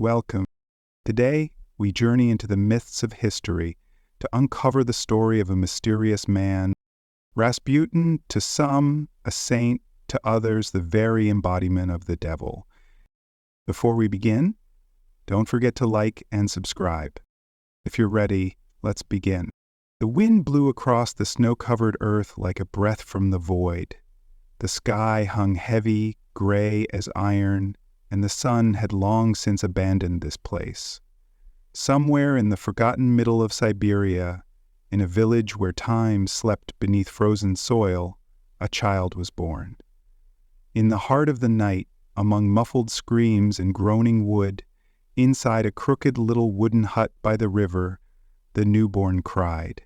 Welcome. Today, we journey into the myths of history to uncover the story of a mysterious man, Rasputin, to some, a saint, to others, the very embodiment of the devil. Before we begin, don't forget to like and subscribe. If you're ready, let's begin. The wind blew across the snow-covered earth like a breath from the void. The sky hung heavy, gray as iron, and the sun had long since abandoned this place. Somewhere in the forgotten middle of Siberia, in a village where time slept beneath frozen soil, a child was born. In the heart of the night, among muffled screams and groaning wood, inside a crooked little wooden hut by the river, the newborn cried.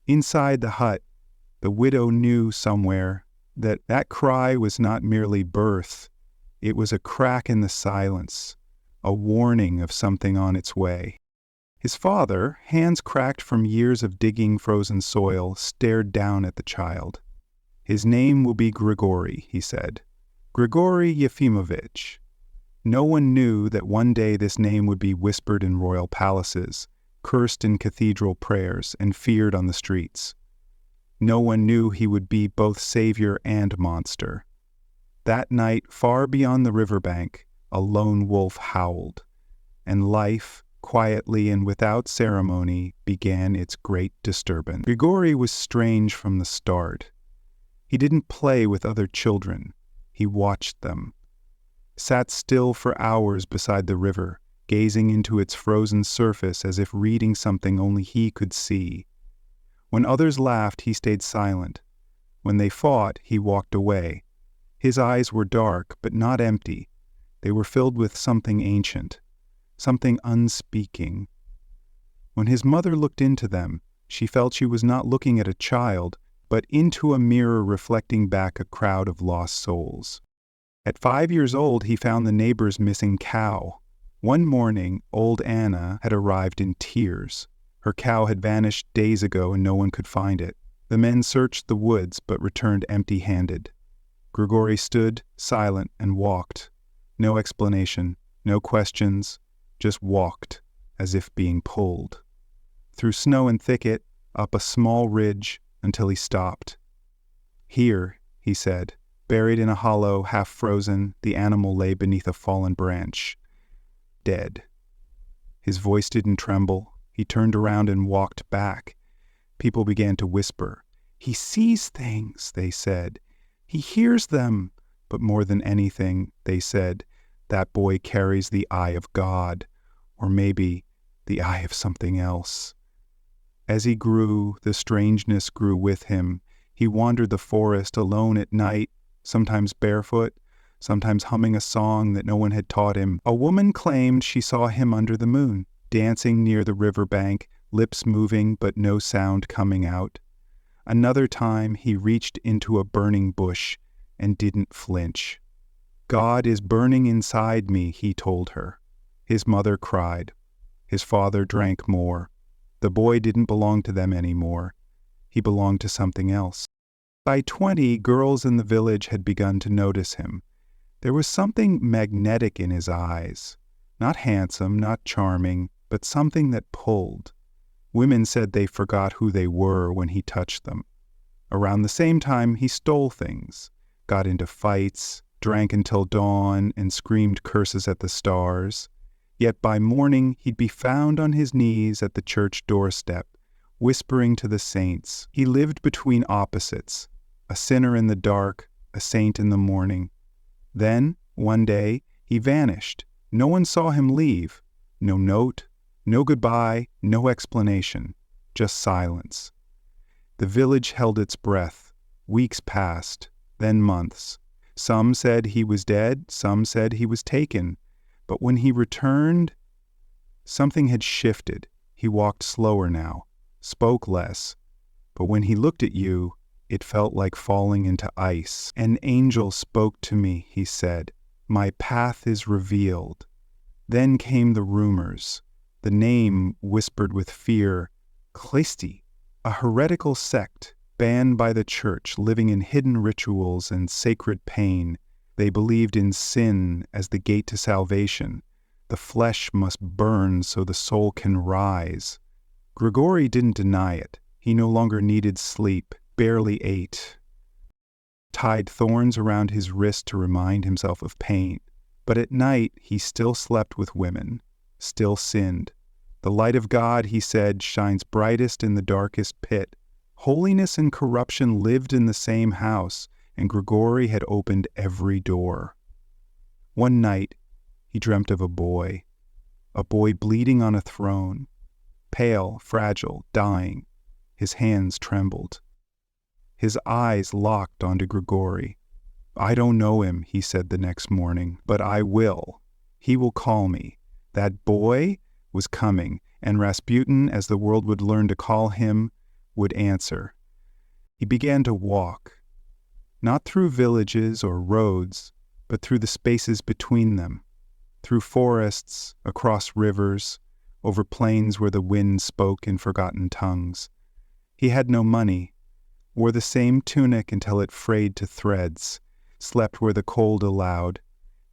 Inside the hut, the widow knew somewhere that cry was not merely birth. It was a crack in the silence, a warning of something on its way. His father, hands cracked from years of digging frozen soil, stared down at the child. "His name will be Grigori," he said. "Grigori Yefimovich." No one knew that one day this name would be whispered in royal palaces, cursed in cathedral prayers, and feared on the streets. No one knew he would be both savior and monster. That night, far beyond the riverbank, a lone wolf howled, and life, quietly and without ceremony, began its great disturbance. Grigori was strange from the start. He didn't play with other children. He watched them. Sat still for hours beside the river, gazing into its frozen surface as if reading something only he could see. When others laughed, he stayed silent. When they fought, he walked away. His eyes were dark, but not empty. They were filled with something ancient, something unspeaking. When his mother looked into them, she felt she was not looking at a child, but into a mirror reflecting back a crowd of lost souls. At 5 years old, he found the neighbor's missing cow. One morning, old Anna had arrived in tears. Her cow had vanished days ago and no one could find it. The men searched the woods but returned empty-handed. Grigori stood, silent, and walked. No explanation, no questions, just walked, as if being pulled. Through snow and thicket, up a small ridge, until he stopped. "Here," he said. Buried in a hollow, half-frozen, the animal lay beneath a fallen branch. Dead. His voice didn't tremble. He turned around and walked back. People began to whisper. "He sees things," they said. "He hears them." But more than anything, they said, "That boy carries the eye of God, or maybe the eye of something else." As he grew, the strangeness grew with him. He wandered the forest alone at night, sometimes barefoot, sometimes humming a song that no one had taught him. A woman claimed she saw him under the moon, dancing near the riverbank, lips moving but no sound coming out. Another time he reached into a burning bush and didn't flinch. "God is burning inside me," he told her. His mother cried. His father drank more. The boy didn't belong to them anymore. He belonged to something else. By 20, girls in the village had begun to notice him. There was something magnetic in his eyes. Not handsome, not charming, but something that pulled. Women said they forgot who they were when he touched them. Around the same time, he stole things, got into fights, drank until dawn, and screamed curses at the stars. Yet by morning, he'd be found on his knees at the church doorstep, whispering to the saints. He lived between opposites, a sinner in the dark, a saint in the morning. Then, one day, he vanished. No one saw him leave. No note, no goodbye, no explanation, just silence. The village held its breath. Weeks passed, then months. Some said he was dead, some said he was taken. But when he returned, something had shifted. He walked slower now, spoke less. But when he looked at you, it felt like falling into ice. "An angel spoke to me," he said. "My path is revealed." Then came the rumors. The name whispered with fear, Klisti, a heretical sect, banned by the church, living in hidden rituals and sacred pain. They believed in sin as the gate to salvation, The flesh must burn so the soul can rise. Grigori didn't deny it. He no longer needed sleep, barely ate, tied thorns around his wrist to remind himself of pain. But at night he still slept with women, still sinned. The light of God, he said, shines brightest in the darkest pit. Holiness and corruption lived in the same house, and Grigori had opened every door. One night, he dreamt of a boy bleeding on a throne, pale, fragile, dying. His hands trembled. His eyes locked onto Grigori. "I don't know him," he said the next morning, "but I will. He will call me." That boy was coming, and Rasputin, as the world would learn to call him, would answer. He began to walk, not through villages or roads, but through the spaces between them, through forests, across rivers, over plains where the wind spoke in forgotten tongues. He had no money, wore the same tunic until it frayed to threads, slept where the cold allowed,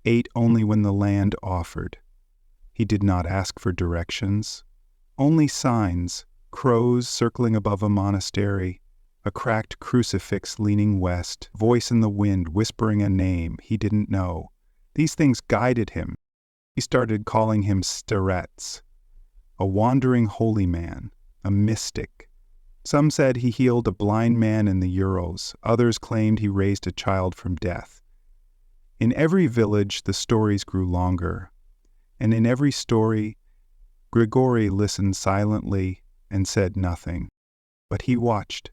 ate only when the land offered. He did not ask for directions, only signs, crows circling above a monastery, a cracked crucifix leaning west, voice in the wind whispering a name he didn't know. These things guided him. He started calling him starets, a wandering holy man, a mystic. Some said he healed a blind man in the Urals. Others claimed he raised a child from death. In every village, the stories grew longer. And in every story, Grigori listened silently and said nothing. But he watched,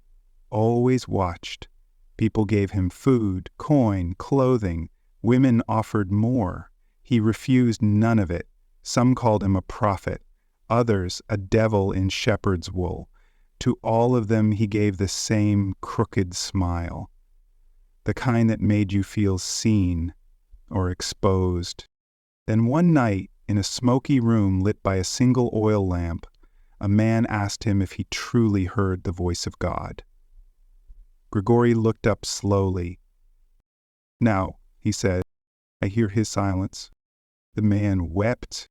always watched. People gave him food, coin, clothing. Women offered more. He refused none of it. Some called him a prophet, others a devil in shepherd's wool. To all of them he gave the same crooked smile, the kind that made you feel seen or exposed. Then one night, in a smoky room lit by a single oil lamp, a man asked him if he truly heard the voice of God. Grigori looked up slowly. "Now," he said, "I hear his silence." The man wept.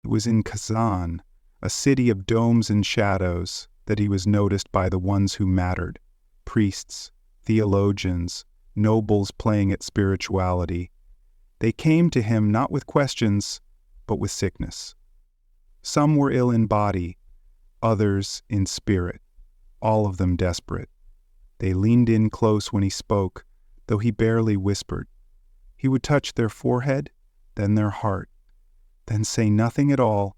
It was in Kazan, a city of domes and shadows, that he was noticed by the ones who mattered, priests, theologians, nobles playing at spirituality. They came to him not with questions, but with sickness. Some were ill in body, others in spirit, all of them desperate. They leaned in close when he spoke, though he barely whispered. He would touch their forehead, then their heart, then say nothing at all,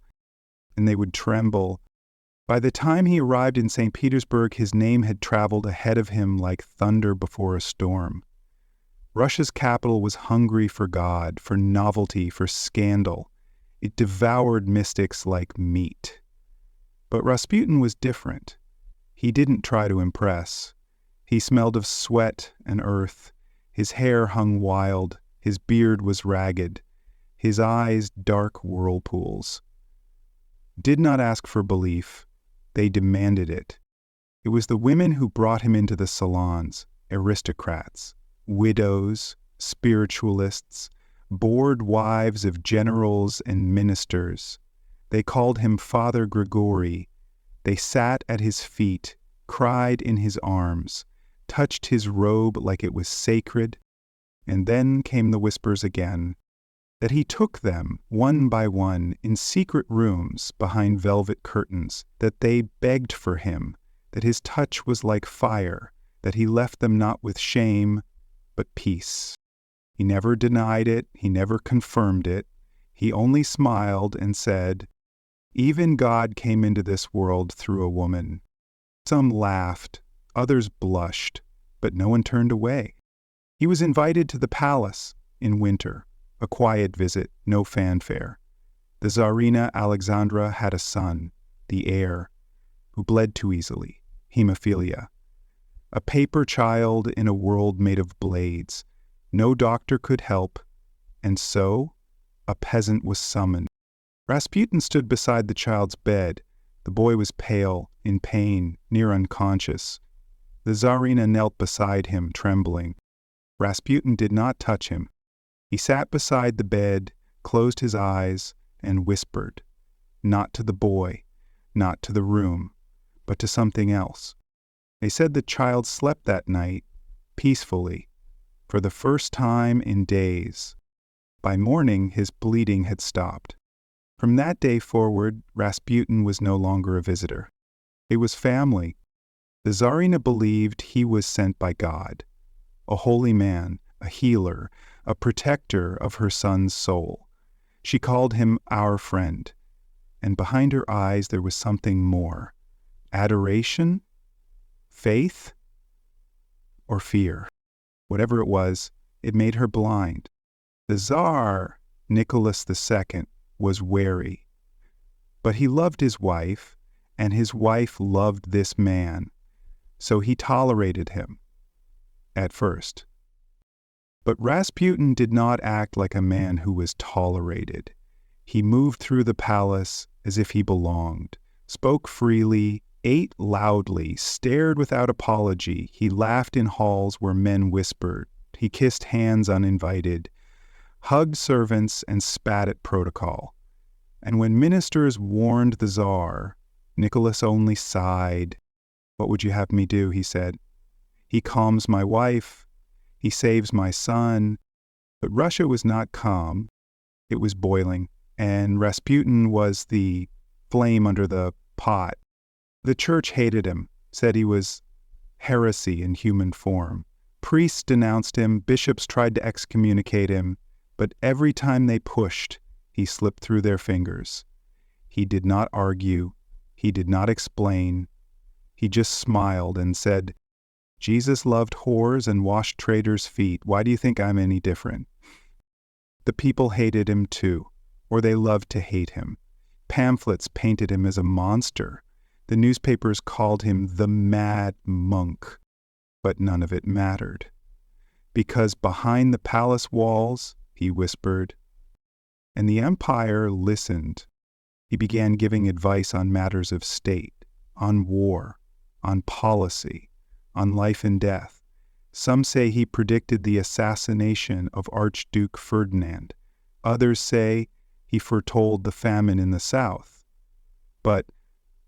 and they would tremble. By the time he arrived in St. Petersburg, his name had traveled ahead of him like thunder before a storm. Russia's capital was hungry for God, for novelty, for scandal. It devoured mystics like meat. But Rasputin was different. He didn't try to impress. He smelled of sweat and earth. His hair hung wild. His beard was ragged. His eyes dark whirlpools. Did not ask for belief. They demanded it. It was the women who brought him into the salons, aristocrats, widows, spiritualists, bored wives of generals and ministers. They called him Father Grigori. They sat at his feet, cried in his arms, touched his robe like it was sacred, and then came the whispers again, that he took them, one by one, in secret rooms behind velvet curtains, that they begged for him, that his touch was like fire, that he left them not with shame, but peace. He never denied it, he never confirmed it, he only smiled and said, "Even God came into this world through a woman." Some laughed, others blushed, but no one turned away. He was invited to the palace in winter. A quiet visit, no fanfare. The Tsarina Alexandra had a son, the heir, who bled too easily, hemophilia. A paper child in a world made of blades. No doctor could help, and so a peasant was summoned. Rasputin stood beside the child's bed. The boy was pale, in pain, near unconscious. The Tsarina knelt beside him, trembling. Rasputin did not touch him. He sat beside the bed, closed his eyes, and whispered, not to the boy, not to the room, but to something else. They said the child slept that night, peacefully, for the first time in days. By morning, his bleeding had stopped. From that day forward, Rasputin was no longer a visitor. It was family. The Tsarina believed he was sent by God, a holy man, a healer, a protector of her son's soul. She called him our friend, and behind her eyes there was something more. Adoration? Faith? Or fear? Whatever it was, it made her blind. The Tsar, Nicholas II, was wary. But he loved his wife, and his wife loved this man, so he tolerated him, at first. But Rasputin did not act like a man who was tolerated. He moved through the palace as if he belonged, spoke freely, ate loudly, stared without apology. He laughed in halls where men whispered. He kissed hands uninvited, hugged servants, and spat at protocol. And when ministers warned the Tsar, Nicholas only sighed. "What would you have me do?" he said. "He calms my wife. He saves my son." But Russia was not calm. It was boiling, and Rasputin was the flame under the pot. The church hated him, said he was heresy in human form. Priests denounced him, bishops tried to excommunicate him, but every time they pushed, he slipped through their fingers. He did not argue. He did not explain. He just smiled and said, "Jesus loved whores and washed traitors' feet. Why do you think I'm any different?" The people hated him too, or they loved to hate him. Pamphlets painted him as a monster. The newspapers called him the mad monk. But none of it mattered. Because behind the palace walls, he whispered, and the empire listened. He began giving advice on matters of state, on war, on policy, on life and death. Some say he predicted the assassination of Archduke Ferdinand. Others say he foretold the famine in the south. But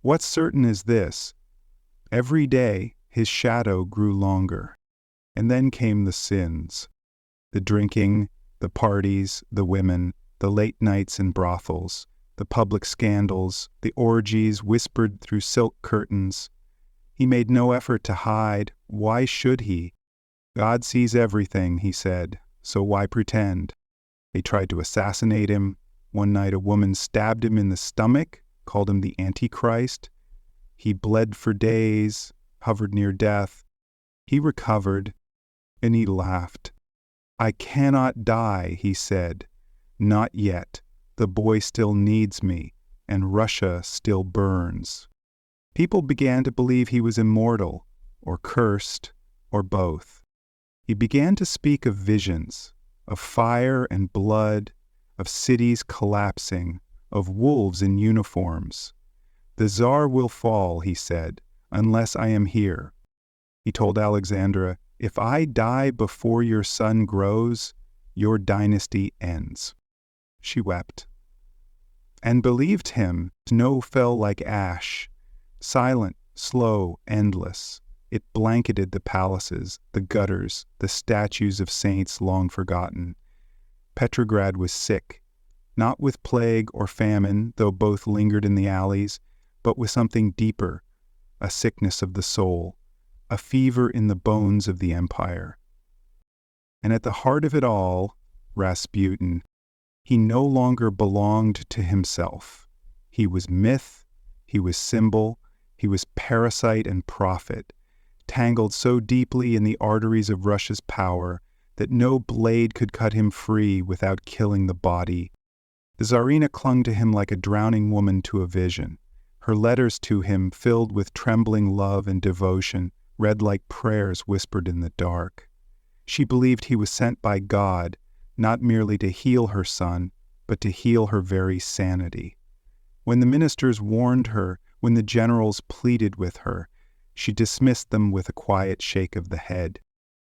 what's certain is this: every day his shadow grew longer. And then came the sins. The drinking, the parties, the women, the late nights in brothels, the public scandals, the orgies whispered through silk curtains. He made no effort to hide. Why should he? God sees everything, he said, so why pretend? They tried to assassinate him. One night a woman stabbed him in the stomach, called him the Antichrist. He bled for days, hovered near death. He recovered, and he laughed. "I cannot die," he said. "Not yet. The boy still needs me, and Russia still burns." People began to believe he was immortal, or cursed, or both. He began to speak of visions, of fire and blood, of cities collapsing, of wolves in uniforms. "The Tsar will fall," he said, "unless I am here." He told Alexandra, "If I die before your son grows, your dynasty ends." She wept and believed him. Snow fell like ash, silent, slow, endless. It blanketed the palaces, the gutters, the statues of saints long forgotten. Petrograd was sick, not with plague or famine, though both lingered in the alleys, but with something deeper, a sickness of the soul, a fever in the bones of the empire. And at the heart of it all, Rasputin. He no longer belonged to himself. He was myth, he was symbol, he was parasite and prophet, tangled so deeply in the arteries of Russia's power that no blade could cut him free without killing the body. The Tsarina clung to him like a drowning woman to a vision. Her letters to him, filled with trembling love and devotion, read like prayers whispered in the dark. She believed he was sent by God, not merely to heal her son, but to heal her very sanity. When the ministers warned her, when the generals pleaded with her, she dismissed them with a quiet shake of the head.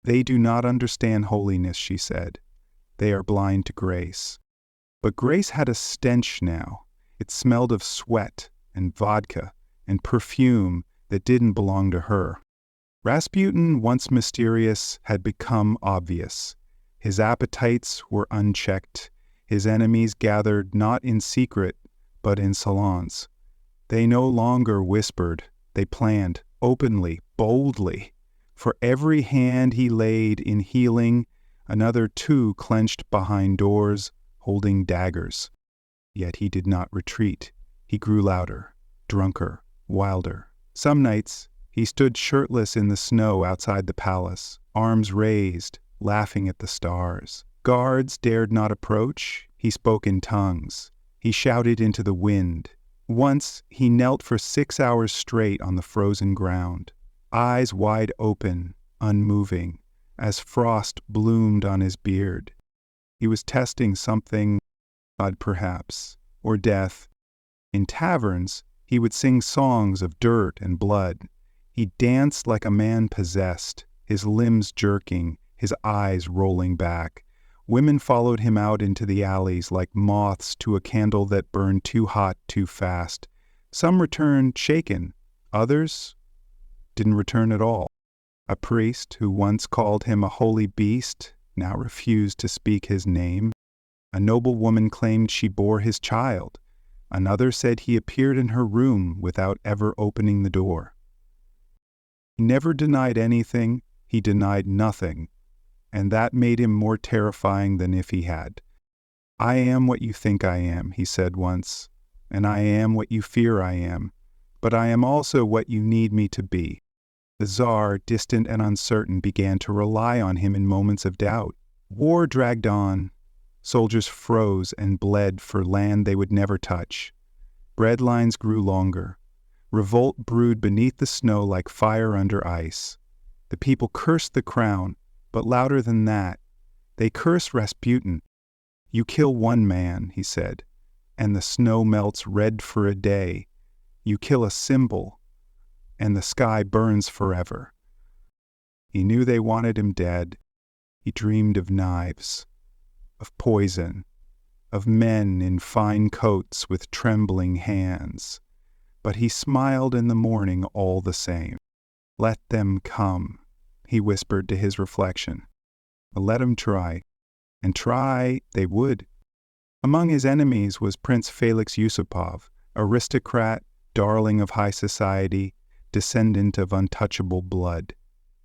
"They do not understand holiness," she said. "They are blind to grace." But Grace had a stench now. It smelled of sweat and vodka and perfume that didn't belong to her. Rasputin, once mysterious, had become obvious. His appetites were unchecked. His enemies gathered not in secret, but in salons. They no longer whispered. They planned, openly, boldly. For every hand he laid in healing, another two clenched behind doors, holding daggers. Yet he did not retreat. He grew louder, drunker, wilder. Some nights, he stood shirtless in the snow outside the palace, arms raised, laughing at the stars. Guards dared not approach. He spoke in tongues. He shouted into the wind. Once, he knelt for 6 hours straight on the frozen ground, eyes wide open, unmoving, as frost bloomed on his beard. He was testing something, God perhaps, or death. In taverns, he would sing songs of dirt and blood. He danced like a man possessed, his limbs jerking, his eyes rolling back. Women followed him out into the alleys like moths to a candle that burned too hot too fast. Some returned shaken, others didn't return at all. A priest who once called him a holy beast now refused to speak his name. A noble woman claimed she bore his child. Another said he appeared in her room without ever opening the door. He never denied anything, he denied nothing, and that made him more terrifying than if he had. "I am what you think I am," he said once, "and I am what you fear I am, but I am also what you need me to be." The Tsar, distant and uncertain, began to rely on him in moments of doubt. War dragged on. Soldiers froze and bled for land they would never touch. Bread lines grew longer. Revolt brewed beneath the snow like fire under ice. The people cursed the crown, but louder than that, they cursed Rasputin. "You kill one man," he said, "and the snow melts red for a day. You kill a symbol, and the sky burns forever." He knew they wanted him dead. He dreamed of knives, of poison, of men in fine coats with trembling hands. But he smiled in the morning all the same. "Let them come," he whispered to his reflection. Let him try. And try they would. Among his enemies was Prince Felix Yusupov, aristocrat, darling of high society, descendant of untouchable blood.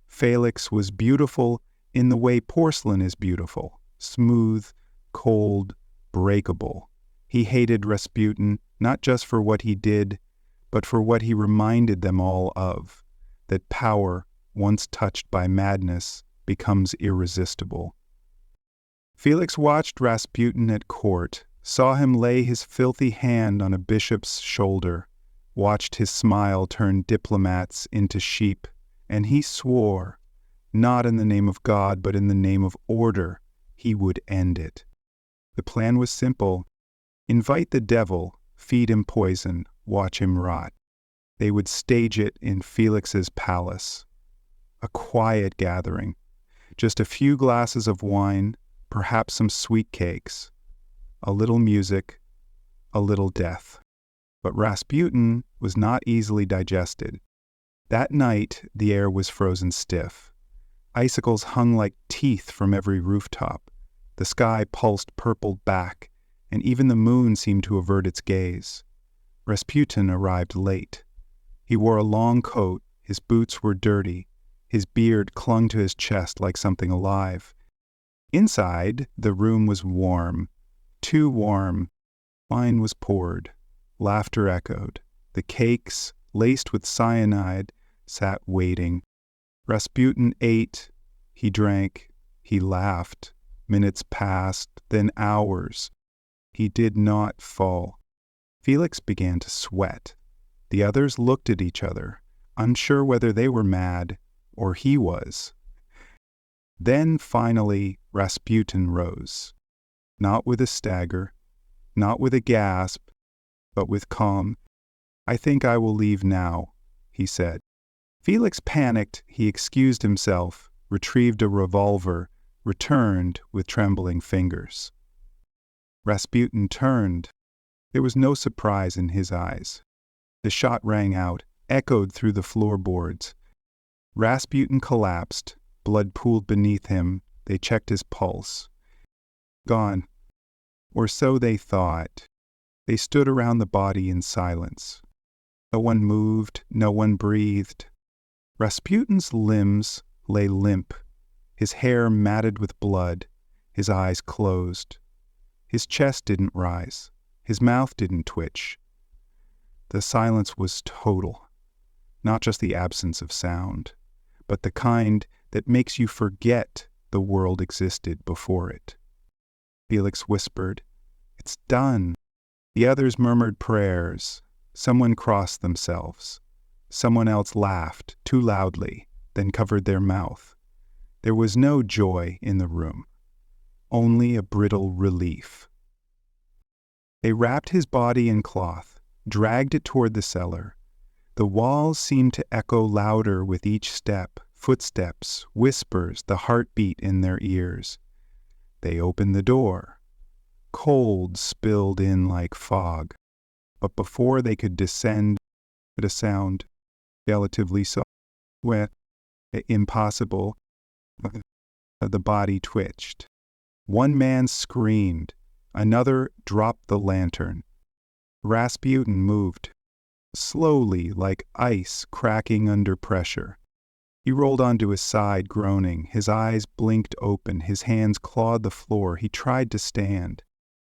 Felix was beautiful in the way porcelain is beautiful, smooth, cold, breakable. He hated Rasputin, not just for what he did, but for what he reminded them all of, that power, once touched by madness, becomes irresistible. Felix watched Rasputin at court, saw him lay his filthy hand on a bishop's shoulder, watched his smile turn diplomats into sheep, and he swore, not in the name of God, but in the name of order, he would end it. The plan was simple. Invite the devil, feed him poison, watch him rot. They would stage it in Felix's palace. A quiet gathering. Just a few glasses of wine, perhaps some sweet cakes. A little music, a little death. But Rasputin was not easily digested. That night, the air was frozen stiff. Icicles hung like teeth from every rooftop. The sky pulsed purple back, and even the moon seemed to avert its gaze. Rasputin arrived late. He wore a long coat, his boots were dirty, his beard clung to his chest like something alive. Inside, the room was warm, too warm. Wine was poured, laughter echoed. The cakes, laced with cyanide, sat waiting. Rasputin ate, he drank, he laughed. Minutes passed, then hours. He did not fall. Felix began to sweat. The others looked at each other, unsure whether they were mad or he was. Then finally Rasputin rose, not with a stagger, not with a gasp, but with calm. "I think I will leave now," he said. Felix panicked. He excused himself, retrieved a revolver, returned with trembling fingers. Rasputin turned. There was no surprise in his eyes. The shot rang out, echoed through the floorboards. Rasputin collapsed, blood pooled beneath him. They checked his pulse. Gone. Or so they thought. They stood around the body in silence. No one moved, no one breathed. Rasputin's limbs lay limp, his hair matted with blood, his eyes closed. His chest didn't rise, his mouth didn't twitch. The silence was total, not just the absence of sound, but the kind that makes you forget the world existed before it. Felix whispered, "It's done." The others murmured prayers. Someone crossed themselves. Someone else laughed, too loudly, then covered their mouth. There was no joy in the room, only a brittle relief. They wrapped his body in cloth, dragged it toward the cellar. The walls seemed to echo louder with each step, footsteps, whispers, the heartbeat in their ears. They opened the door. Cold spilled in like fog. But before they could descend, a sound, relatively soft, impossible, the body twitched. One man screamed. Another dropped the lantern. Rasputin moved, slowly like ice cracking under pressure. He rolled onto his side, groaning. His eyes blinked open. His hands clawed the floor. He tried to stand.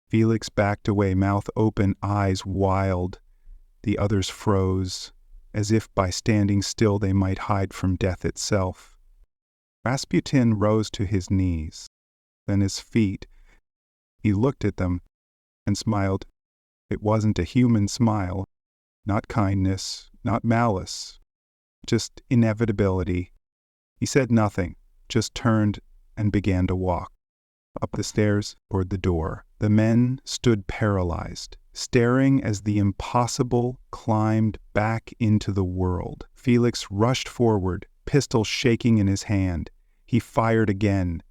Felix backed away, mouth open, eyes wild. The others froze, as if by standing still they might hide from death itself. Rasputin rose to his knees, then his feet. He looked at them and smiled. It wasn't a human smile, not kindness, not malice, just inevitability. He said nothing, just turned and began to walk. Up the stairs toward the door. The men stood paralyzed, staring as the impossible climbed back into the world. Felix rushed forward, pistol shaking in his hand. He fired again.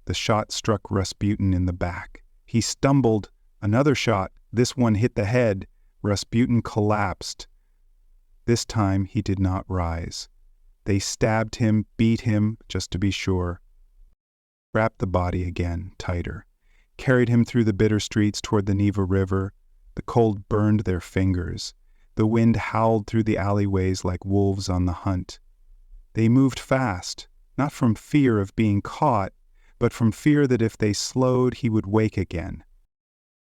The shot struck Rasputin in the back. He stumbled. Another shot. This one hit the head. Rasputin collapsed. This time he did not rise. They stabbed him, beat him, just to be sure. Wrapped the body again, tighter. Carried him through the bitter streets toward the Neva River. The cold burned their fingers. The wind howled through the alleyways like wolves on the hunt. They moved fast, not from fear of being caught, but from fear that if they slowed, he would wake again.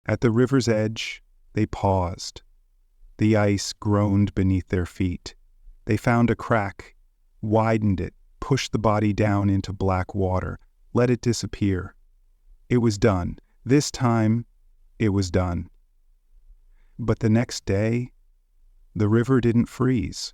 At the river's edge, they paused. The ice groaned beneath their feet. They found a crack, widened it, pushed the body down into black water, let it disappear. It was done. This time, it was done. But the next day, the river didn't freeze.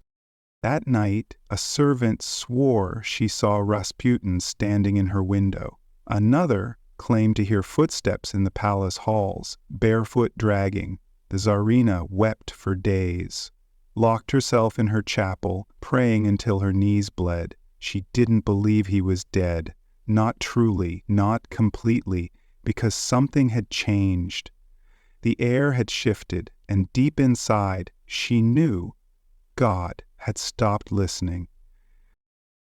That night, a servant swore she saw Rasputin standing in her window. Another claimed to hear footsteps in the palace halls, barefoot dragging. The Tsarina wept for days, locked herself in her chapel, praying until her knees bled. She didn't believe he was dead. Not truly, not completely, because something had changed. The air had shifted, and deep inside, she knew God had stopped listening.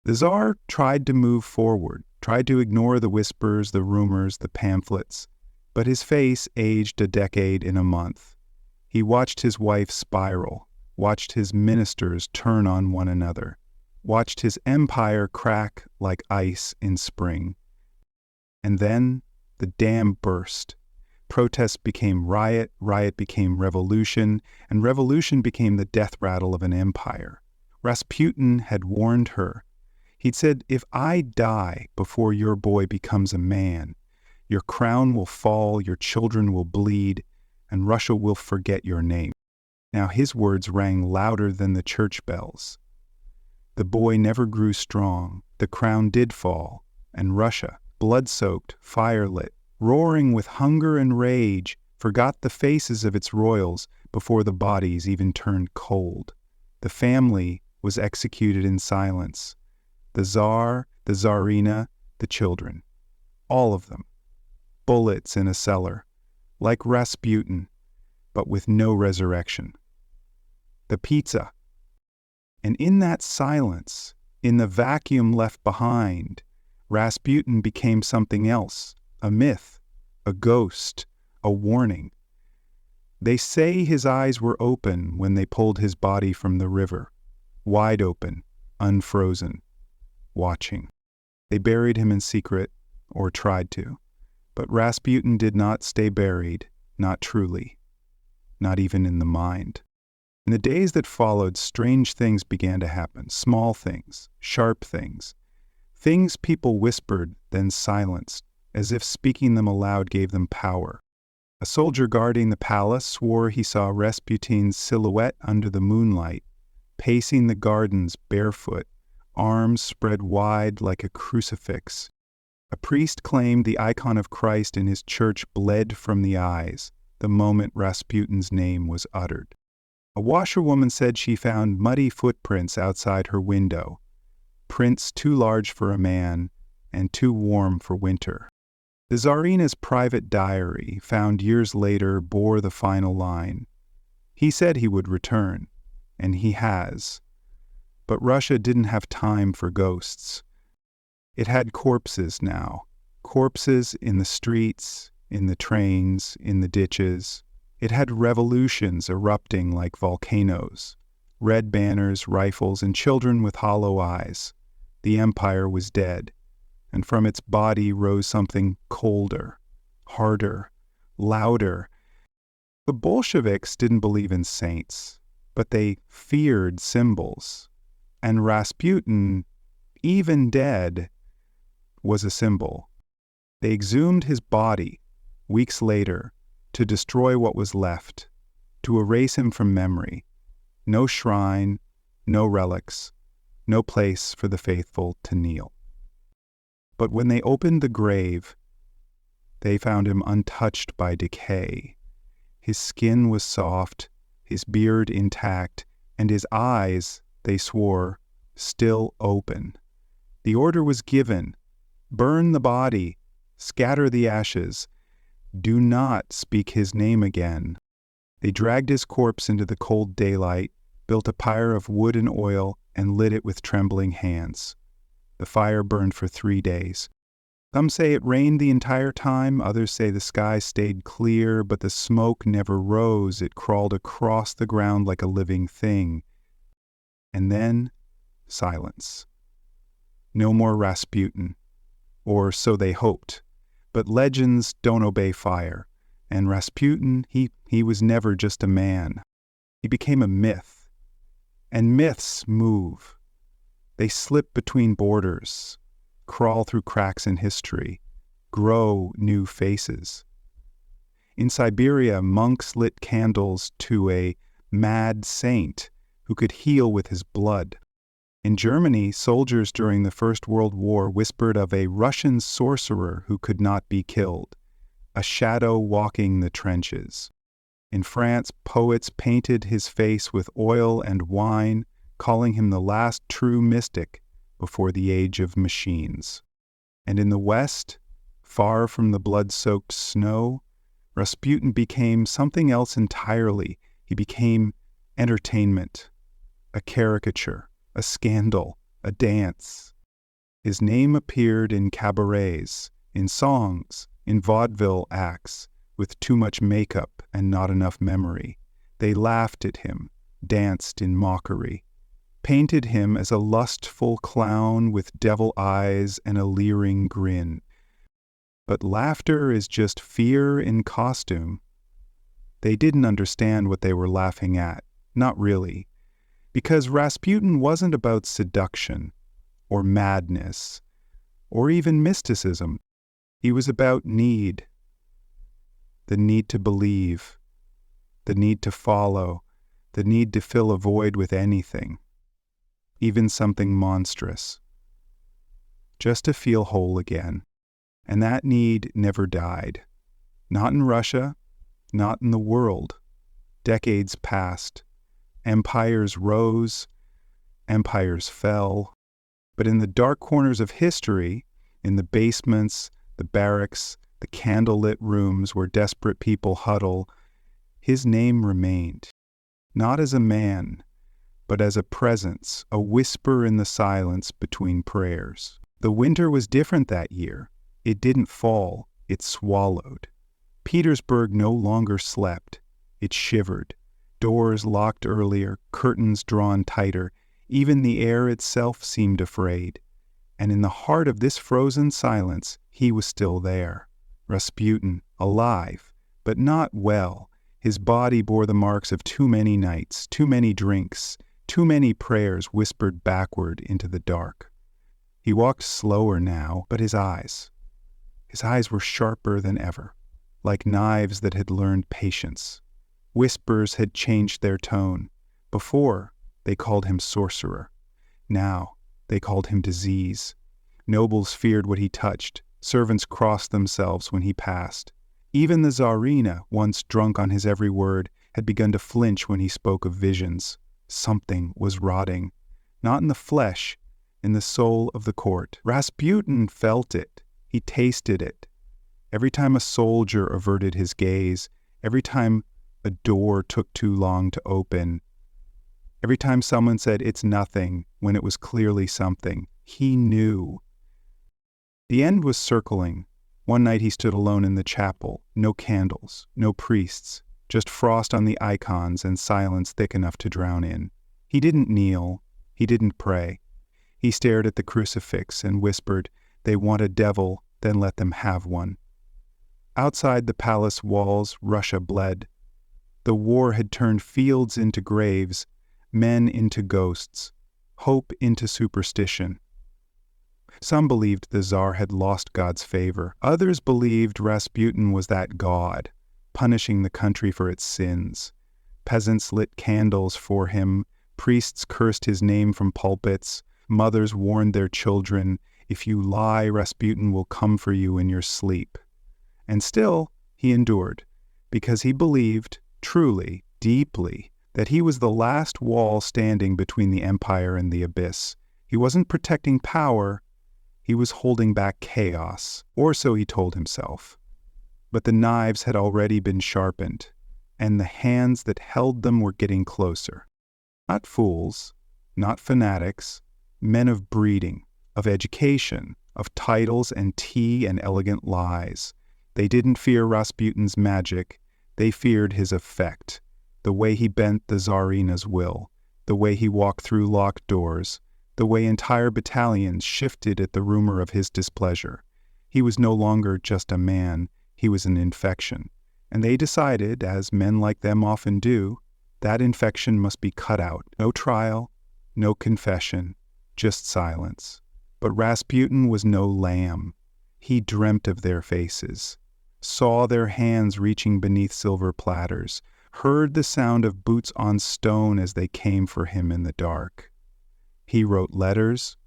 The Tsar tried to move forward, tried to ignore the whispers, the rumors, the pamphlets, but his face aged a decade in a month. He watched his wife spiral, watched his ministers turn on one another, watched his empire crack like ice in spring. And then the dam burst. Protest became riot, riot became revolution, and revolution became the death rattle of an empire. Rasputin had warned her. He'd said, "If I die before your boy becomes a man, your crown will fall, your children will bleed, and Russia will forget your name." Now his words rang louder than the church bells. The boy never grew strong. The crown did fall, and Russia, blood-soaked, fire-lit, roaring with hunger and rage, forgot the faces of its royals before the bodies even turned cold. The family was executed in silence. The Tsar, the Tsarina, the children. All of them. Bullets in a cellar. like Rasputin, but with no resurrection. The pizza. And in that silence, in the vacuum left behind, Rasputin became something else, a myth, a ghost, a warning. They say his eyes were open when they pulled his body from the river, wide open, unfrozen, watching. They buried him in secret, or tried to. But Rasputin did not stay buried, not truly, not even in the mind. In the days that followed, strange things began to happen, small things, sharp things, things people whispered, then silenced, as if speaking them aloud gave them power. A soldier guarding the palace swore he saw Rasputin's silhouette under the moonlight, pacing the gardens barefoot, arms spread wide like a crucifix. A priest claimed the icon of Christ in his church bled from the eyes the moment Rasputin's name was uttered. A washerwoman said she found muddy footprints outside her window, prints too large for a man and too warm for winter. The Tsarina's private diary, found years later, bore the final line. He said he would return, and he has. But Russia didn't have time for ghosts. It had corpses now, corpses in the streets, in the trains, in the ditches. It had revolutions erupting like volcanoes, red banners, rifles, and children with hollow eyes. The empire was dead, and from its body rose something colder, harder, louder. The Bolsheviks didn't believe in saints, but they feared symbols. And Rasputin, even dead, was a symbol. They exhumed his body, weeks later, to destroy what was left, to erase him from memory. No shrine, no relics, no place for the faithful to kneel. But when they opened the grave, they found him untouched by decay. His skin was soft, his beard intact, and his eyes, they swore, still open. The order was given: burn the body, scatter the ashes, do not speak his name again. They dragged his corpse into the cold daylight, built a pyre of wood and oil, and lit it with trembling hands. The fire burned for 3 days. Some say it rained the entire time, others say the sky stayed clear, but the smoke never rose. It crawled across the ground like a living thing. And then, silence. No more Rasputin, or so they hoped. But legends don't obey fire, and Rasputin, he was never just a man. He became a myth. And myths move. They slip between borders, crawl through cracks in history, grow new faces. In Siberia, monks lit candles to a mad saint who could heal with his blood. In Germany, soldiers during the First World War whispered of a Russian sorcerer who could not be killed, a shadow walking the trenches. In France, poets painted his face with oil and wine, calling him the last true mystic before the age of machines. And in the West, far from the blood-soaked snow, Rasputin became something else entirely. He became entertainment, a caricature, a scandal, a dance. His name appeared in cabarets, in songs, in vaudeville acts, with too much makeup and not enough memory. They laughed at him, danced in mockery, painted him as a lustful clown with devil eyes and a leering grin. But laughter is just fear in costume. They didn't understand what they were laughing at, not really. Because Rasputin wasn't about seduction, or madness, or even mysticism. He was about need. The need to believe, the need to follow, the need to fill a void with anything, even something monstrous. Just to feel whole again. And that need never died. Not in Russia, not in the world. Decades passed. Empires rose, empires fell, but in the dark corners of history, in the basements, the barracks, the candlelit rooms where desperate people huddle, his name remained, not as a man, but as a presence, a whisper in the silence between prayers. The winter was different that year. It didn't fall, it swallowed. Petersburg no longer slept. It shivered. Doors locked earlier, curtains drawn tighter. Even the air itself seemed afraid. And in the heart of this frozen silence, he was still there. Rasputin, alive, but not well. His body bore the marks of too many nights, too many drinks, too many prayers whispered backward into the dark. He walked slower now, but his eyes were sharper than ever, like knives that had learned patience. Whispers had changed their tone. Before, they called him sorcerer. Now, they called him disease. Nobles feared what he touched. Servants crossed themselves when he passed. Even the Tsarina, once drunk on his every word, had begun to flinch when he spoke of visions. Something was rotting, not in the flesh, in the soul of the court. Rasputin felt it. He tasted it. Every time a soldier averted his gaze, every time a door took too long to open, every time someone said it's nothing when it was clearly something, he knew. The end was circling. One night he stood alone in the chapel, no candles, no priests, just frost on the icons and silence thick enough to drown in. He didn't kneel, he didn't pray. He stared at the crucifix and whispered, "They want a devil, then let them have one." Outside the palace walls, Russia bled. The war had turned fields into graves, men into ghosts, hope into superstition. Some believed the Tsar had lost God's favor. Others believed Rasputin was that God, punishing the country for its sins. Peasants lit candles for him, priests cursed his name from pulpits, mothers warned their children, "If you lie, Rasputin will come for you in your sleep." And still, he endured, because he believed, truly, deeply, that he was the last wall standing between the empire and the abyss. He wasn't protecting power, he was holding back chaos, or so he told himself. But the knives had already been sharpened, and the hands that held them were getting closer. Not fools, not fanatics, men of breeding, of education, of titles and tea and elegant lies. They didn't fear Rasputin's magic, they feared his effect, the way he bent the Tsarina's will, the way he walked through locked doors, the way entire battalions shifted at the rumor of his displeasure. He was no longer just a man, he was an infection. And they decided, as men like them often do, that infection must be cut out. No trial, no confession, just silence. But Rasputin was no lamb. He dreamt of their faces, saw their hands reaching beneath silver platters, heard the sound of boots on stone as they came for him in the dark. He wrote letters,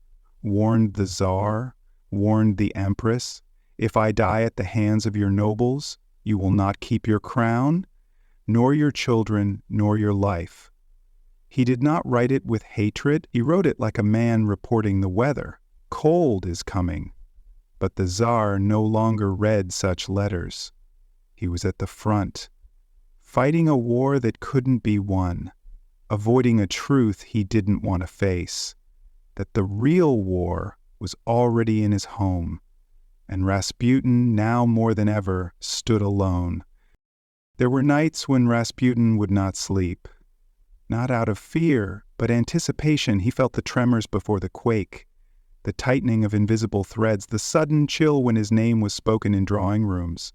warned the Tsar, warned the Empress, "If I die at the hands of your nobles, you will not keep your crown, nor your children, nor your life." He did not write it with hatred, he wrote it like a man reporting the weather. Cold is coming. But the Tsar no longer read such letters. He was at the front, fighting a war that couldn't be won, avoiding a truth he didn't want to face, that the real war was already in his home, and Rasputin, now more than ever, stood alone. There were nights when Rasputin would not sleep. Not out of fear, but anticipation. He felt the tremors before the quake, the tightening of invisible threads, the sudden chill when his name was spoken in drawing rooms.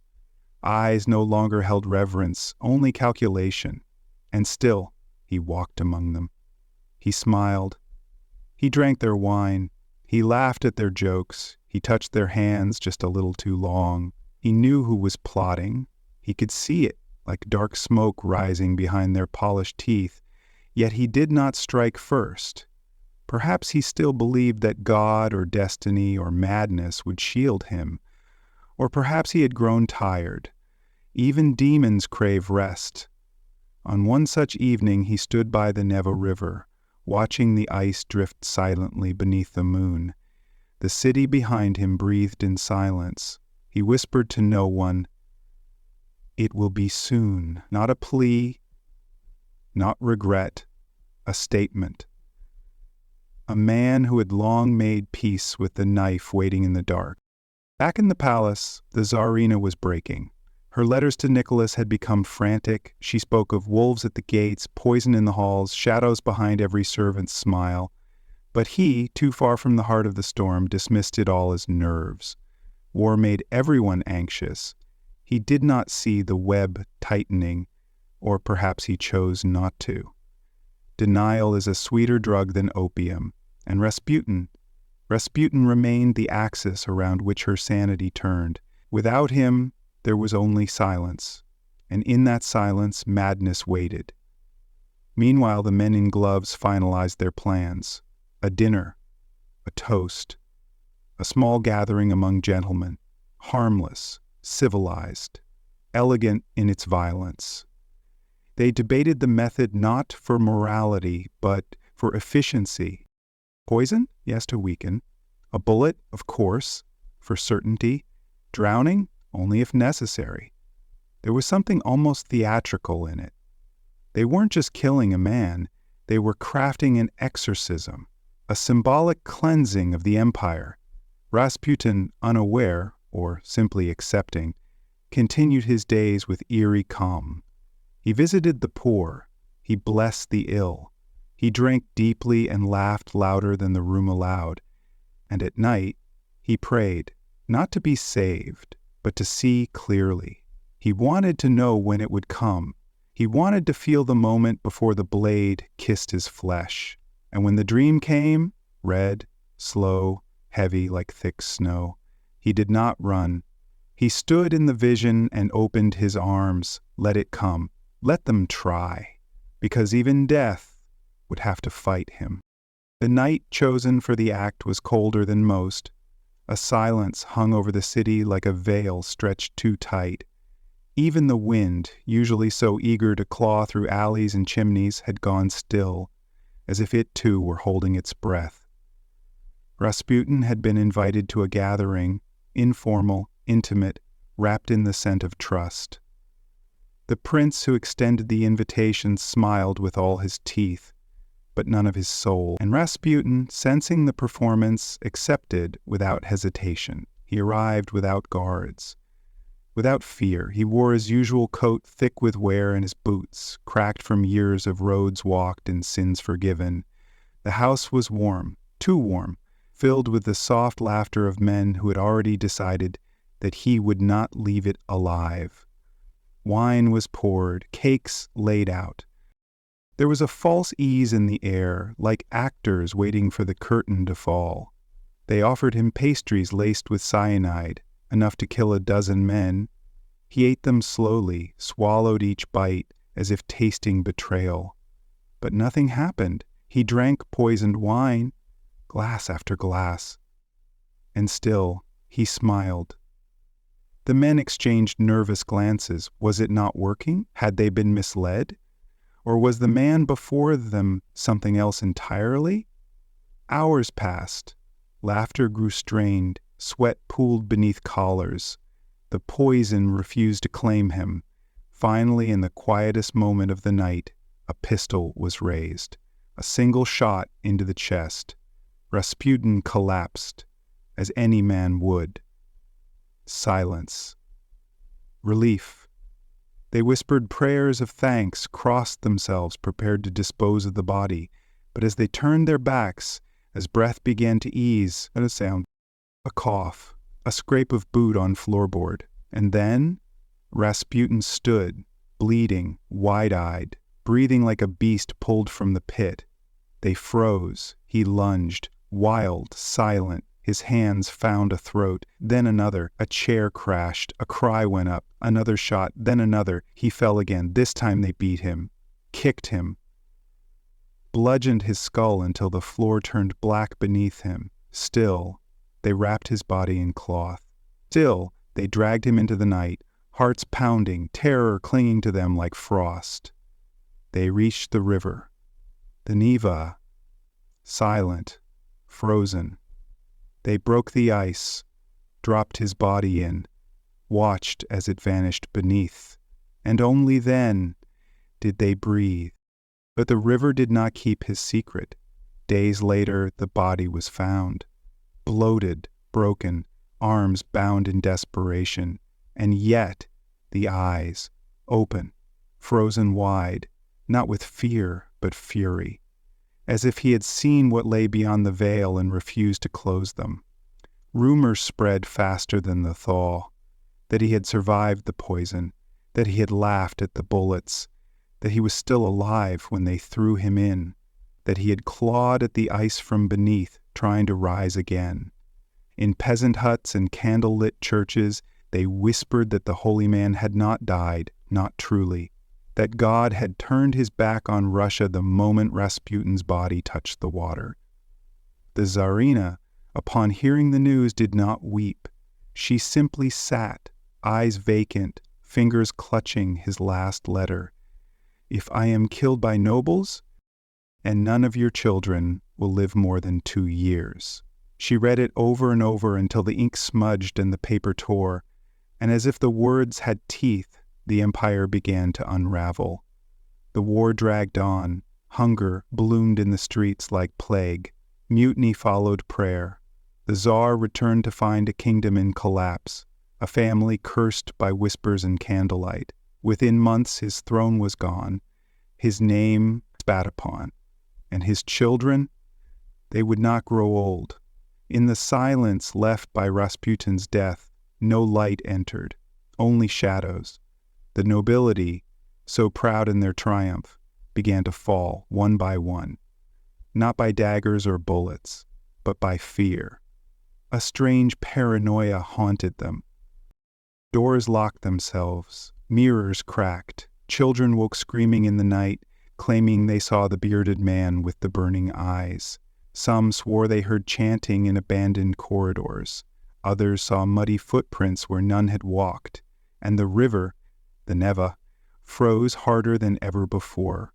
Eyes no longer held reverence, only calculation. And still, he walked among them. He smiled. He drank their wine. He laughed at their jokes. He touched their hands just a little too long. He knew who was plotting. He could see it, like dark smoke rising behind their polished teeth. Yet he did not strike first. Perhaps he still believed that God or destiny or madness would shield him. Or perhaps he had grown tired. Even demons crave rest. On one such evening he stood by the Neva River, watching the ice drift silently beneath the moon. The city behind him breathed in silence. He whispered to no one, "It will be soon." Not a plea, not regret, a statement. A man who had long made peace with the knife waiting in the dark. Back in the palace, the Tsarina was breaking. Her letters to Nicholas had become frantic. She spoke of wolves at the gates, poison in the halls, shadows behind every servant's smile. But he, too far from the heart of the storm, dismissed it all as nerves. War made everyone anxious. He did not see the web tightening, or perhaps he chose not to. Denial is a sweeter drug than opium, and Rasputin remained the axis around which her sanity turned. Without him, there was only silence, and in that silence, madness waited. Meanwhile, the men in gloves finalized their plans. A dinner, a toast, a small gathering among gentlemen, harmless, civilized, elegant in its violence. They debated the method not for morality, but for efficiency. Poison? Yes, to weaken. A bullet? Of course, for certainty. Drowning? Only if necessary. There was something almost theatrical in it. They weren't just killing a man, they were crafting an exorcism, a symbolic cleansing of the empire. Rasputin, unaware, or simply accepting, continued his days with eerie calm. He visited the poor, he blessed the ill, he drank deeply and laughed louder than the room allowed, and at night he prayed, not to be saved, but to see clearly. He wanted to know when it would come. He wanted to feel the moment before the blade kissed his flesh. And when the dream came, red, slow, heavy like thick snow, he did not run. He stood in the vision and opened his arms. Let it come. Let them try. Because even death would have to fight him. The night chosen for the act was colder than most. A silence hung over the city like a veil stretched too tight. Even the wind, usually so eager to claw through alleys and chimneys, had gone still, as if it too were holding its breath. Rasputin had been invited to a gathering, informal, intimate, wrapped in the scent of trust. The prince who extended the invitation smiled with all his teeth, but none of his soul, and Rasputin, sensing the performance, accepted without hesitation. He arrived without guards. Without fear, he wore his usual coat thick with wear and his boots, cracked from years of roads walked and sins forgiven. The house was warm, too warm, filled with the soft laughter of men who had already decided that he would not leave it alive. Wine was poured, cakes laid out. There was a false ease in the air, like actors waiting for the curtain to fall. They offered him pastries laced with cyanide, enough to kill a dozen men. He ate them slowly, swallowed each bite as if tasting betrayal. But nothing happened. He drank poisoned wine, glass after glass. And still, he smiled. The men exchanged nervous glances. Was it not working? Had they been misled? Or was the man before them something else entirely? Hours passed. Laughter grew strained. Sweat pooled beneath collars. The poison refused to claim him. Finally, in the quietest moment of the night, a pistol was raised. A single shot into the chest. Rasputin collapsed, as any man would. Silence. Relief. They whispered prayers of thanks, crossed themselves, prepared to dispose of the body. But as they turned their backs, as breath began to ease, a sound. A cough, a scrape of boot on floorboard, and then Rasputin stood, bleeding, wide-eyed, breathing like a beast pulled from the pit. They froze. He lunged, wild, silent. His hands found a throat, then another. A chair crashed. A cry went up. Another shot, then another. He fell again. This time they beat him, kicked him, bludgeoned his skull until the floor turned black beneath him. Still, they wrapped his body in cloth. Still, they dragged him into the night, hearts pounding, terror clinging to them like frost. They reached the river. The Neva, silent, frozen. They broke the ice, dropped his body in, watched as it vanished beneath, and only then did they breathe. But the river did not keep his secret. Days later, the body was found, bloated, broken, arms bound in desperation, and yet the eyes, open, frozen wide, not with fear, but fury, as if he had seen what lay beyond the veil and refused to close them. Rumors spread faster than the thaw, that he had survived the poison, that he had laughed at the bullets, that he was still alive when they threw him in, that he had clawed at the ice from beneath, trying to rise again. In peasant huts and candle-lit churches, they whispered that the holy man had not died, not truly, that God had turned his back on Russia the moment Rasputin's body touched the water. The Tsarina, upon hearing the news, did not weep. She simply sat, eyes vacant, fingers clutching his last letter. "If I am killed by nobles, and none of your children will live more than 2 years." She read it over and over until the ink smudged and the paper tore, and as if the words had teeth, the empire began to unravel. The war dragged on. Hunger bloomed in the streets like plague. Mutiny followed prayer. The Tsar returned to find a kingdom in collapse, a family cursed by whispers and candlelight. Within months his throne was gone, his name spat upon, and his children, they would not grow old. In the silence left by Rasputin's death, no light entered, only shadows. The nobility, so proud in their triumph, began to fall one by one, not by daggers or bullets, but by fear. A strange paranoia haunted them. Doors locked themselves, mirrors cracked, children woke screaming in the night, claiming they saw the bearded man with the burning eyes. Some swore they heard chanting in abandoned corridors. Others saw muddy footprints where none had walked, and the river, the Neva, froze harder than ever before.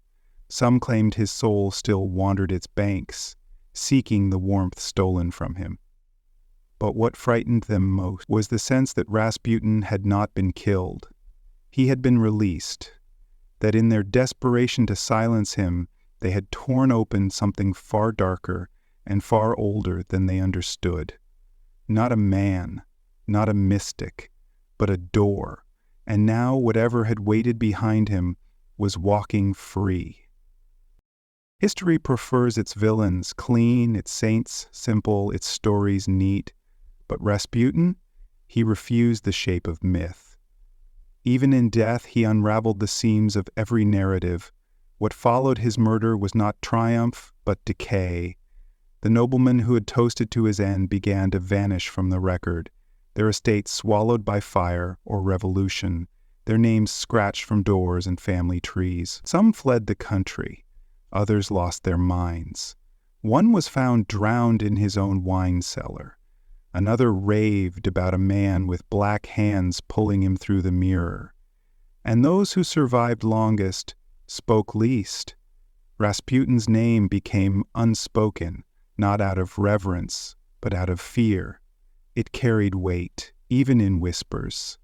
Some claimed his soul still wandered its banks, seeking the warmth stolen from him. But what frightened them most was the sense that Rasputin had not been killed. He had been released, that in their desperation to silence him, they had torn open something far darker and far older than they understood. Not a man, not a mystic, but a door, and now whatever had waited behind him was walking free. History prefers its villains clean, its saints simple, its stories neat. But Rasputin, he refused the shape of myth. Even in death, he unraveled the seams of every narrative. What followed his murder was not triumph, but decay. The noblemen who had toasted to his end began to vanish from the record, their estates swallowed by fire or revolution, their names scratched from doors and family trees. Some fled the country. Others lost their minds. One was found drowned in his own wine cellar. Another raved about a man with black hands pulling him through the mirror. And those who survived longest spoke least. Rasputin's name became unspoken, not out of reverence, but out of fear. It carried weight, even in whispers,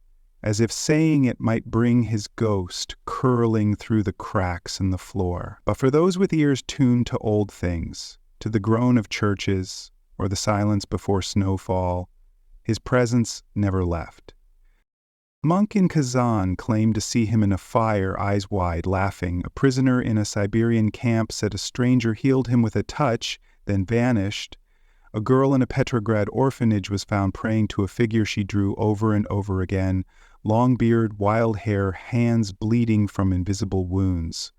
as if saying it might bring his ghost curling through the cracks in the floor. But for those with ears tuned to old things, to the groan of churches, or the silence before snowfall, his presence never left. A monk in Kazan claimed to see him in a fire, eyes wide, laughing. A prisoner in a Siberian camp said a stranger healed him with a touch, then vanished. A girl in a Petrograd orphanage was found praying to a figure she drew over and over again, long beard, wild hair, hands bleeding from invisible wounds.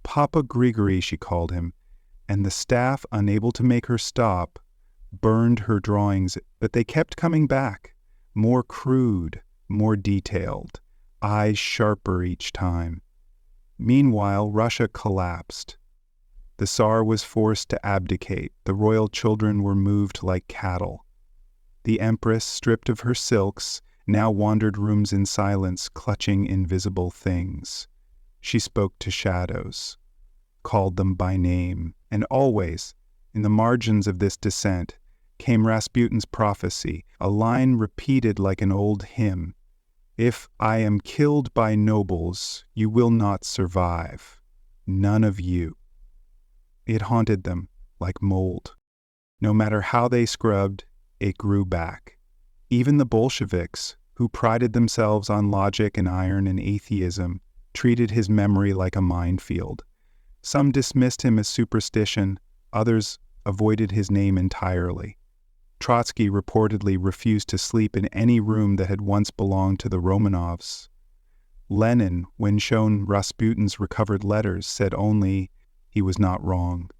Papa Grigori, she called him, and the staff, unable to make her stop, burned her drawings, but they kept coming back, more crude, more detailed, eyes sharper each time. Meanwhile, Russia collapsed. The Tsar was forced to abdicate. The royal children were moved like cattle. The Empress, stripped of her silks, now wandered rooms in silence, clutching invisible things. She spoke to shadows, called them by name, and always, in the margins of this descent, came Rasputin's prophecy, a line repeated like an old hymn. If I am killed by nobles, you will not survive. None of you. It haunted them like mold. No matter how they scrubbed, it grew back. Even the Bolsheviks, who prided themselves on logic and iron and atheism, treated his memory like a minefield. Some dismissed him as superstition, others avoided his name entirely. Trotsky reportedly refused to sleep in any room that had once belonged to the Romanovs. Lenin, when shown Rasputin's recovered letters, said only he was not wrong.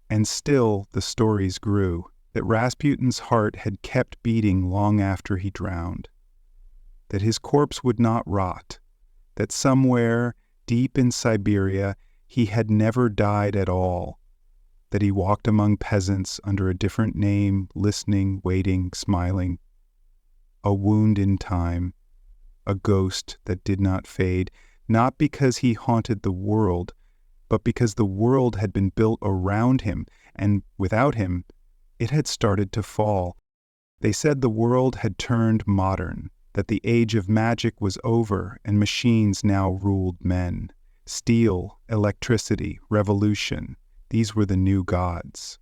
And still the stories grew, that Rasputin's heart had kept beating long after he drowned, that his corpse would not rot, that somewhere deep in Siberia he had never died at all, that he walked among peasants under a different name, listening, waiting, smiling. A wound in time, a ghost that did not fade, not because he haunted the world, but because the world had been built around him, and without him, it had started to fall. They said the world had turned modern, that the age of magic was over and machines now ruled men. Steel, electricity, revolution, these were the new gods.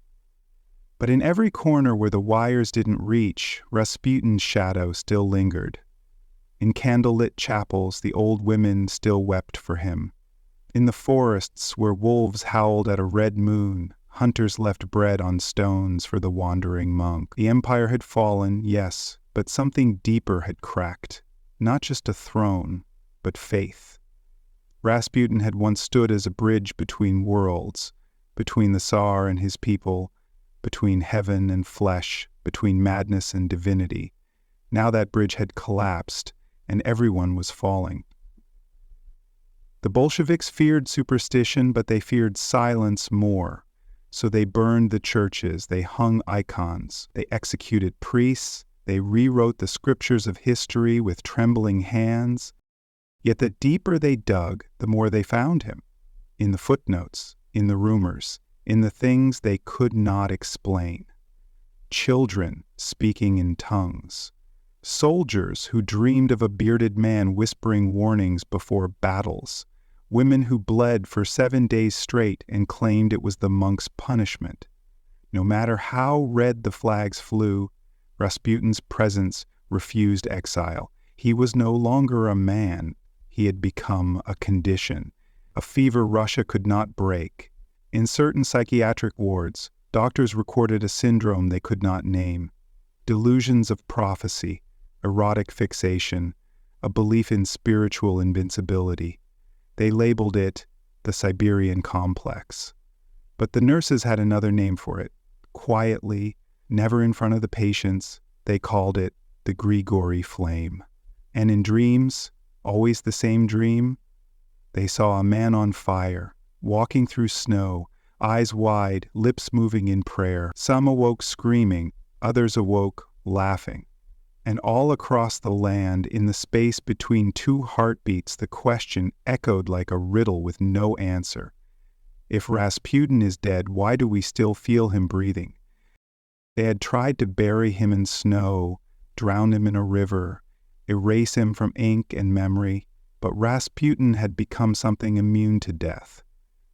But in every corner where the wires didn't reach, Rasputin's shadow still lingered. In candlelit chapels, the old women still wept for him. In the forests where wolves howled at a red moon, hunters left bread on stones for the wandering monk. The empire had fallen, yes, but something deeper had cracked. Not just a throne, but faith. Rasputin had once stood as a bridge between worlds, between the Tsar and his people, between heaven and flesh, between madness and divinity. Now that bridge had collapsed, and everyone was falling. The Bolsheviks feared superstition, but they feared silence more. So they burned the churches, they hung icons, they executed priests, they rewrote the scriptures of history with trembling hands. Yet the deeper they dug, the more they found him. In the footnotes, in the rumors, in the things they could not explain. Children speaking in tongues. Soldiers who dreamed of a bearded man whispering warnings before battles. Women who bled for 7 days straight and claimed it was the monk's punishment. No matter how red the flags flew, Rasputin's presence refused exile. He was no longer a man. He had become a condition, a fever Russia could not break. In certain psychiatric wards, doctors recorded a syndrome they could not name. Delusions of prophecy, erotic fixation, a belief in spiritual invincibility. They labeled it the Siberian complex. But the nurses had another name for it. Quietly, never in front of the patients, they called it the Grigori flame. And in dreams, always the same dream, they saw a man on fire, walking through snow, eyes wide, lips moving in prayer. Some awoke screaming, others awoke laughing. And all across the land, in the space between two heartbeats, the question echoed like a riddle with no answer. If Rasputin is dead, why do we still feel him breathing? They had tried to bury him in snow, drown him in a river, erase him from ink and memory, but Rasputin had become something immune to death.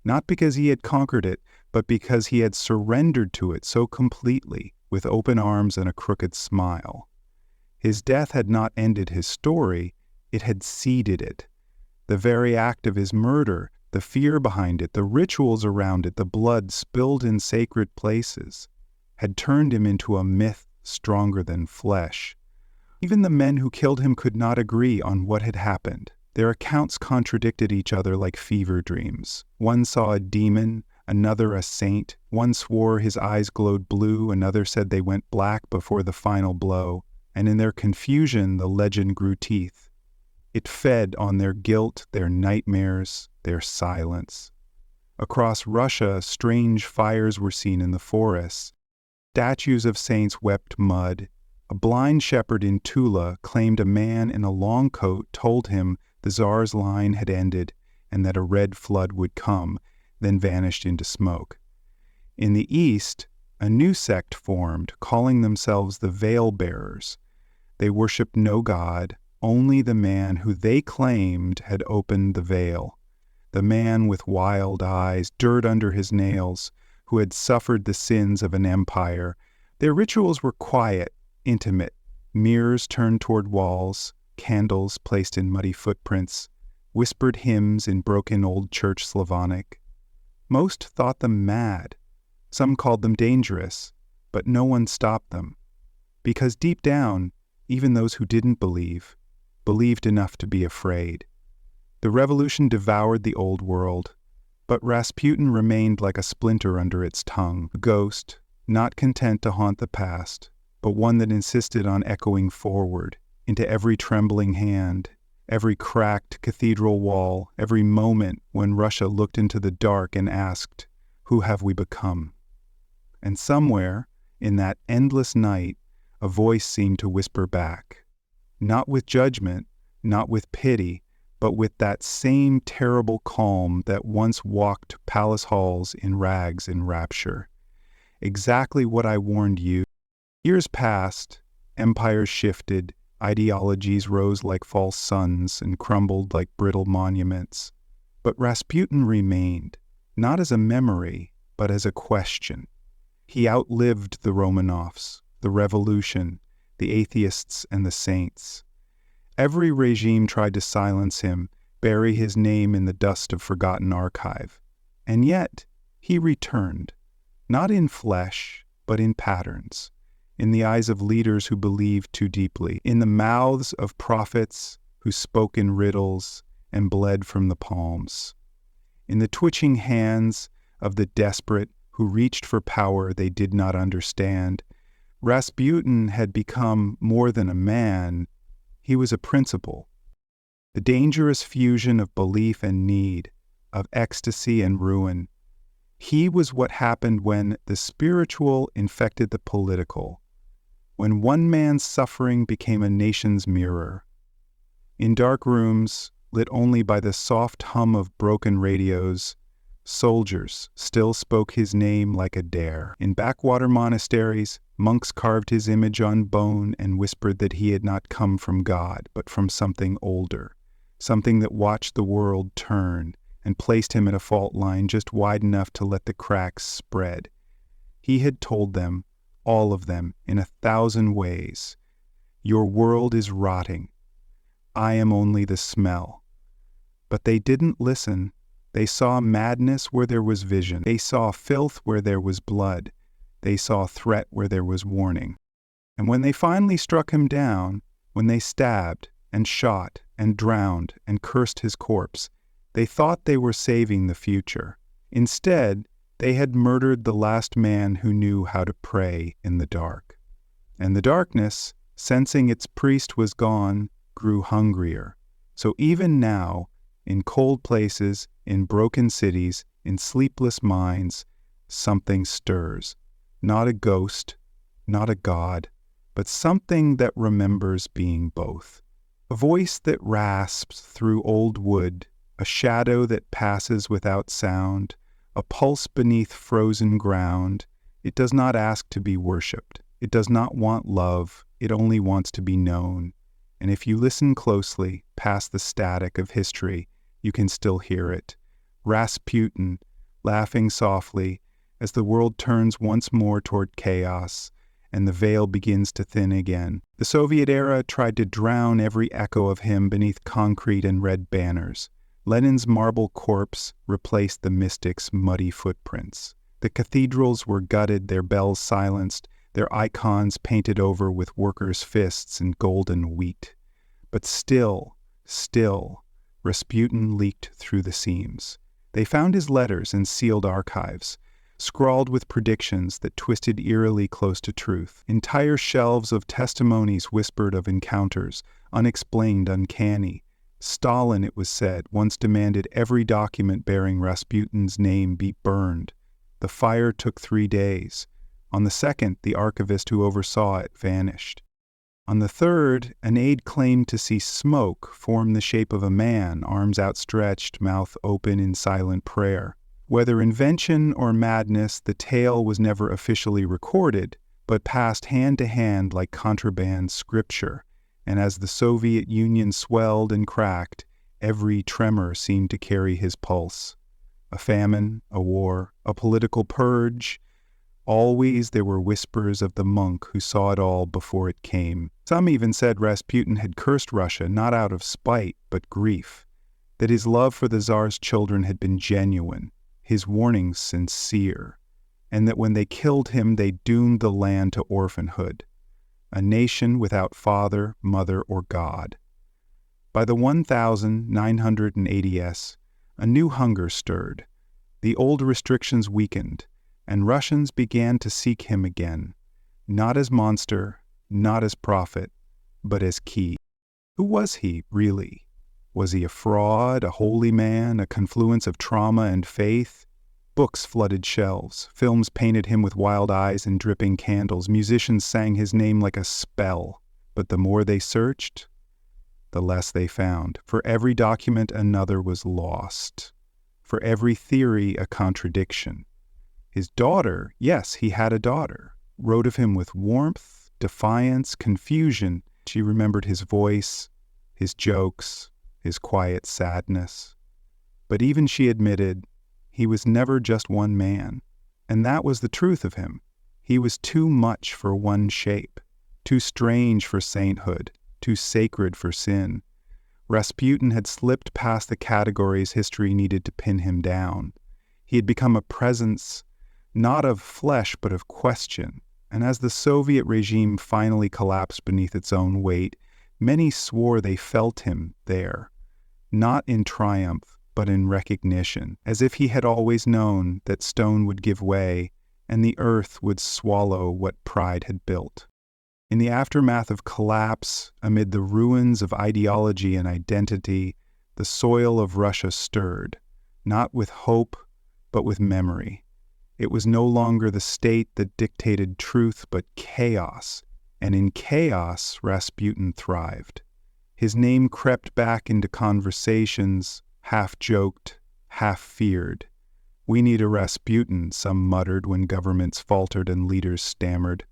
Not because he had conquered it, but because he had surrendered to it so completely, with open arms and a crooked smile. His death had not ended his story, it had seeded it. The very act of his murder, the fear behind it, the rituals around it, the blood spilled in sacred places, had turned him into a myth stronger than flesh. Even the men who killed him could not agree on what had happened. Their accounts contradicted each other like fever dreams. One saw a demon, another a saint. One swore his eyes glowed blue, another said they went black before the final blow. And in their confusion, the legend grew teeth. It fed on their guilt, their nightmares, their silence. Across Russia, strange fires were seen in the forests. Statues of saints wept mud. A blind shepherd in Tula claimed a man in a long coat told him the Tsar's line had ended and that a red flood would come, then vanished into smoke. In the east, a new sect formed, calling themselves the Veil Bearers. They worshipped no god, only the man who they claimed had opened the veil, the man with wild eyes, dirt under his nails, who had suffered the sins of an empire. Their rituals were quiet, intimate, mirrors turned toward walls, candles placed in muddy footprints, whispered hymns in broken old church Slavonic. Most thought them mad. Some called them dangerous, but no one stopped them. Because deep down, even those who didn't believed enough to be afraid. The revolution devoured the old world, but Rasputin remained like a splinter under its tongue, a ghost, not content to haunt the past, but one that insisted on echoing forward into every trembling hand, every cracked cathedral wall, every moment when Russia looked into the dark and asked, "Who have we become?" And somewhere, in that endless night, a voice seemed to whisper back, not with judgment, not with pity, but with that same terrible calm that once walked palace halls in rags and rapture. Exactly what I warned you. Years passed, empires shifted, ideologies rose like false suns and crumbled like brittle monuments. But Rasputin remained, not as a memory, but as a question. He outlived the Romanovs, the revolution, the atheists and the saints. Every regime tried to silence him, bury his name in the dust of forgotten archive. And yet, he returned, not in flesh, but in patterns, in the eyes of leaders who believed too deeply, in the mouths of prophets who spoke in riddles and bled from the palms, in the twitching hands of the desperate who reached for power they did not understand. Rasputin had become more than a man. He was a principle, the dangerous fusion of belief and need, of ecstasy and ruin. He was what happened when the spiritual infected the political, when one man's suffering became a nation's mirror. In dark rooms, lit only by the soft hum of broken radios, soldiers still spoke his name like a dare. In backwater monasteries, monks carved his image on bone and whispered that he had not come from God, but from something older, something that watched the world turn and placed him at a fault line just wide enough to let the cracks spread. He had told them, all of them, in 1,000 ways, "Your world is rotting. I am only the smell." But they didn't listen. They saw madness where there was vision. They saw filth where there was blood. They saw threat where there was warning. And when they finally struck him down, when they stabbed and shot and drowned and cursed his corpse, they thought they were saving the future. Instead, they had murdered the last man who knew how to pray in the dark. And the darkness, sensing its priest was gone, grew hungrier. So even now, in cold places, in broken cities, in sleepless minds, something stirs. Not a ghost, not a god, but something that remembers being both. A voice that rasps through old wood, a shadow that passes without sound, a pulse beneath frozen ground. It does not ask to be worshipped. It does not want love. It only wants to be known. And if you listen closely, past the static of history, you can still hear it. Rasputin, laughing softly, as the world turns once more toward chaos, and the veil begins to thin again. The Soviet era tried to drown every echo of him beneath concrete and red banners. Lenin's marble corpse replaced the mystic's muddy footprints. The cathedrals were gutted, their bells silenced, their icons painted over with workers' fists and golden wheat. But still, Rasputin leaked through the seams. They found his letters in sealed archives, scrawled with predictions that twisted eerily close to truth. Entire shelves of testimonies whispered of encounters, unexplained, uncanny. Stalin, it was said, once demanded every document bearing Rasputin's name be burned. The fire took 3 days. On the second, the archivist who oversaw it vanished. On the third, an aide claimed to see smoke form the shape of a man, arms outstretched, mouth open in silent prayer. Whether invention or madness, the tale was never officially recorded, but passed hand to hand like contraband scripture. and as the Soviet Union swelled and cracked, every tremor seemed to carry his pulse. A famine, a war, a political purge. Always there were whispers of the monk who saw it all before it came. Some even said Rasputin had cursed Russia not out of spite but grief, that his love for the Tsar's children had been genuine, his warnings sincere, and that when they killed him they doomed the land to orphanhood, a nation without father, mother, or God. By the 1980s, a new hunger stirred. The old restrictions weakened, and Russians began to seek him again, not as monster, not as prophet, but as key. Who was he, really? Was he a fraud, a holy man, a confluence of trauma and faith? Books flooded shelves, films painted him with wild eyes and dripping candles, musicians sang his name like a spell. But the more they searched, the less they found. For every document, another was lost. For every theory, a contradiction. His daughter, yes, he had a daughter, wrote of him with warmth, defiance, confusion. She remembered his voice, his jokes, his quiet sadness. But even she admitted he was never just one man, and that was the truth of him. He was too much for one shape, too strange for sainthood, too sacred for sin. Rasputin had slipped past the categories history needed to pin him down. He had become a presence not of flesh but of question, and as the Soviet regime finally collapsed beneath its own weight, many swore they felt him there, not in triumph but in recognition, as if he had always known that stone would give way and the earth would swallow what pride had built. In the aftermath of collapse, amid the ruins of ideology and identity, the soil of Russia stirred, not with hope, but with memory. It was no longer the state that dictated truth, but chaos, and in chaos, Rasputin thrived. His name crept back into conversations, half-joked, half-feared. "We need a Rasputin," some muttered when governments faltered and leaders stammered.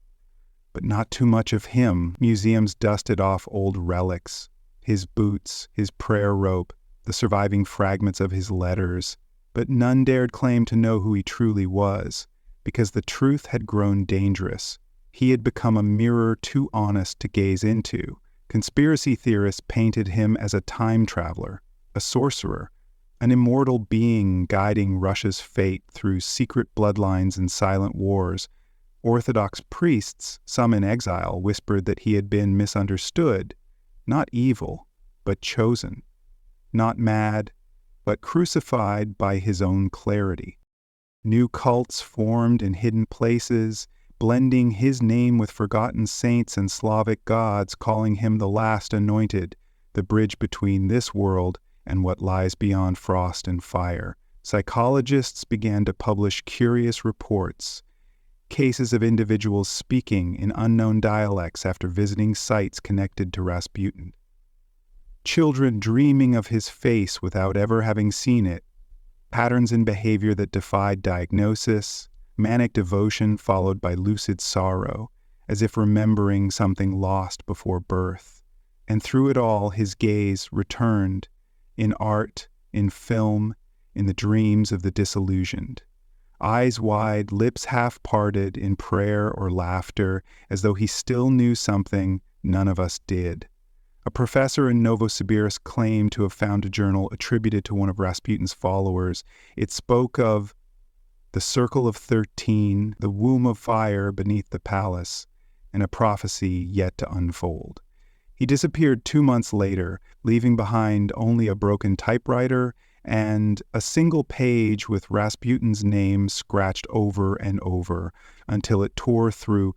But not too much of him. Museums dusted off old relics, his boots, his prayer rope, the surviving fragments of his letters. But none dared claim to know who he truly was, because the truth had grown dangerous. He had become a mirror too honest to gaze into. Conspiracy theorists painted him as a time traveler, a sorcerer, an immortal being guiding Russia's fate through secret bloodlines and silent wars. Orthodox priests, some in exile, whispered that he had been misunderstood, not evil, but chosen, not mad, but crucified by his own clarity. New cults formed in hidden places, blending his name with forgotten saints and Slavic gods, calling him the last anointed, the bridge between this world and what lies beyond frost and fire. Psychologists began to publish curious reports, cases of individuals speaking in unknown dialects after visiting sites connected to Rasputin. Children dreaming of his face without ever having seen it, patterns in behavior that defied diagnosis, manic devotion followed by lucid sorrow, as if remembering something lost before birth. And through it all, his gaze returned, in art, in film, in the dreams of the disillusioned. Eyes wide, lips half-parted in prayer or laughter, as though he still knew something none of us did. A professor in Novosibirsk claimed to have found a journal attributed to one of Rasputin's followers. It spoke of the circle of 13, the womb of fire beneath the palace, and a prophecy yet to unfold. He disappeared 2 months later, leaving behind only a broken typewriter and a single page with Rasputin's name scratched over and over until it tore through.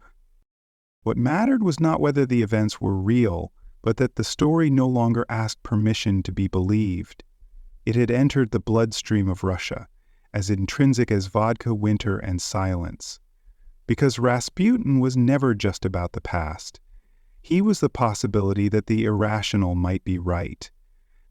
What mattered was not whether the events were real, but that the story no longer asked permission to be believed. It had entered the bloodstream of Russia, as intrinsic as vodka, winter, and silence. Because Rasputin was never just about the past. He was the possibility that the irrational might be right,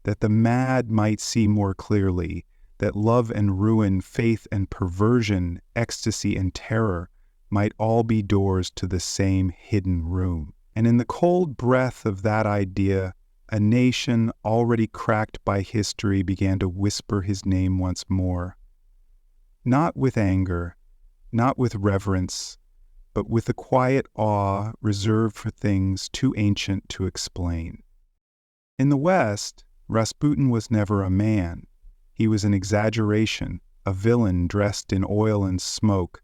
that the mad might see more clearly, that love and ruin, faith and perversion, ecstasy and terror might all be doors to the same hidden room. And in the cold breath of that idea, a nation already cracked by history began to whisper his name once more. Not with anger, not with reverence, but with a quiet awe reserved for things too ancient to explain. In the West, Rasputin was never a man. He was an exaggeration, a villain dressed in oil and smoke,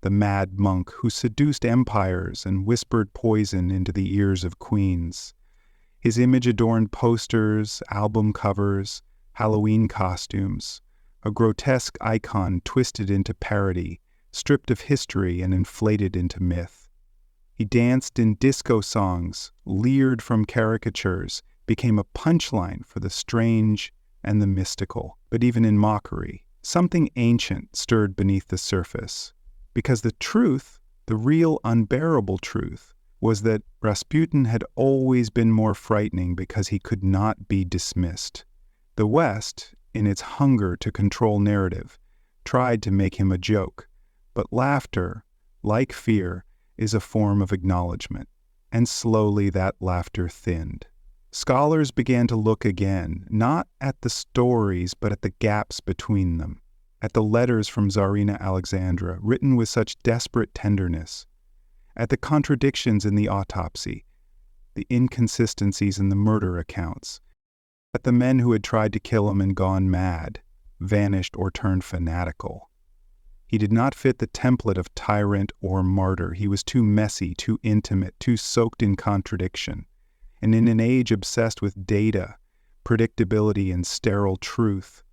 the mad monk who seduced empires and whispered poison into the ears of queens. His image adorned posters, album covers, Halloween costumes, a grotesque icon twisted into parody, stripped of history and inflated into myth. He danced in disco songs, leered from caricatures, became a punchline for the strange and the mystical. But even in mockery, something ancient stirred beneath the surface. Because the truth, the real unbearable truth, was that Rasputin had always been more frightening because he could not be dismissed. The West, in its hunger to control narrative, tried to make him a joke. But laughter, like fear, is a form of acknowledgement, and slowly that laughter thinned. Scholars began to look again, not at the stories, but at the gaps between them, at the letters from Tsarina Alexandra, written with such desperate tenderness, at the contradictions in the autopsy, the inconsistencies in the murder accounts, at the men who had tried to kill him and gone mad, vanished or turned fanatical. He did not fit the template of tyrant or martyr. He was too messy, too intimate, too soaked in contradiction. And in an age obsessed with data, predictability, and sterile truth,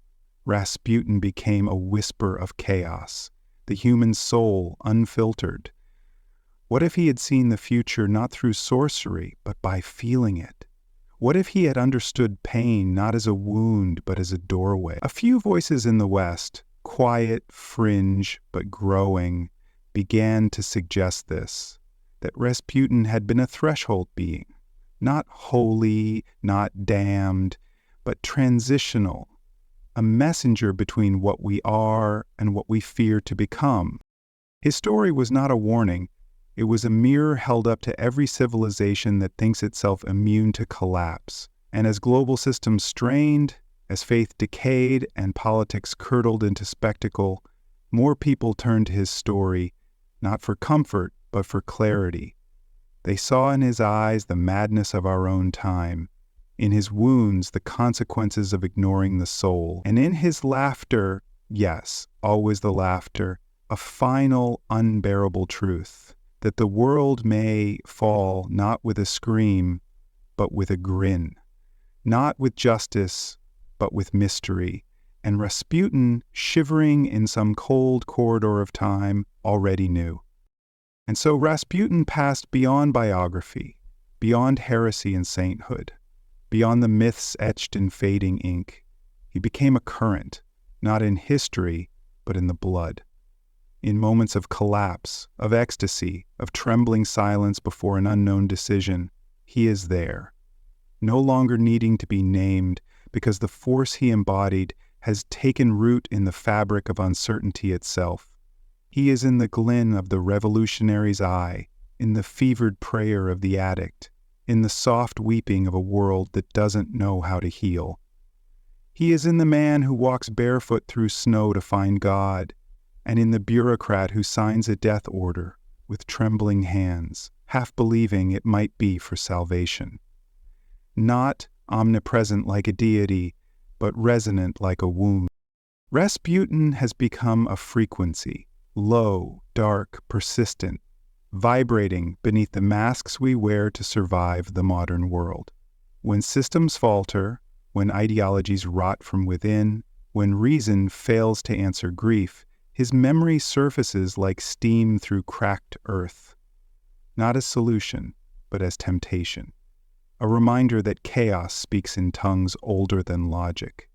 Rasputin became a whisper of chaos, the human soul unfiltered. What if he had seen the future not through sorcery, but by feeling it? What if he had understood pain not as a wound, but as a doorway? A few voices in the West, quiet, fringe, but growing, began to suggest this, that Rasputin had been a threshold being, not holy, not damned, but transitional, a messenger between what we are and what we fear to become. His story was not a warning. It was a mirror held up to every civilization that thinks itself immune to collapse. And as global systems strained, as faith decayed and politics curdled into spectacle, more people turned to his story, not for comfort, but for clarity. They saw in his eyes the madness of our own time, in his wounds the consequences of ignoring the soul, and in his laughter, yes, always the laughter, a final, unbearable truth, that the world may fall not with a scream, but with a grin, not with justice, but with mystery, and Rasputin, shivering in some cold corridor of time, already knew. And so Rasputin passed beyond biography, beyond heresy and sainthood, beyond the myths etched in fading ink. He became a current, not in history, but in the blood. In moments of collapse, of ecstasy, of trembling silence before an unknown decision, he is there, no longer needing to be named because the force he embodied has taken root in the fabric of uncertainty itself. He is in the glint of the revolutionary's eye, in the fevered prayer of the addict, in the soft weeping of a world that doesn't know how to heal. He is in the man who walks barefoot through snow to find God, and in the bureaucrat who signs a death order with trembling hands, half believing it might be for salvation. Not omnipresent like a deity, but resonant like a womb. Rasputin has become a frequency, low, dark, persistent, vibrating beneath the masks we wear to survive the modern world. When systems falter, when ideologies rot from within, when reason fails to answer grief, his memory surfaces like steam through cracked earth, not as solution, but as temptation. A reminder that chaos speaks in tongues older than logic,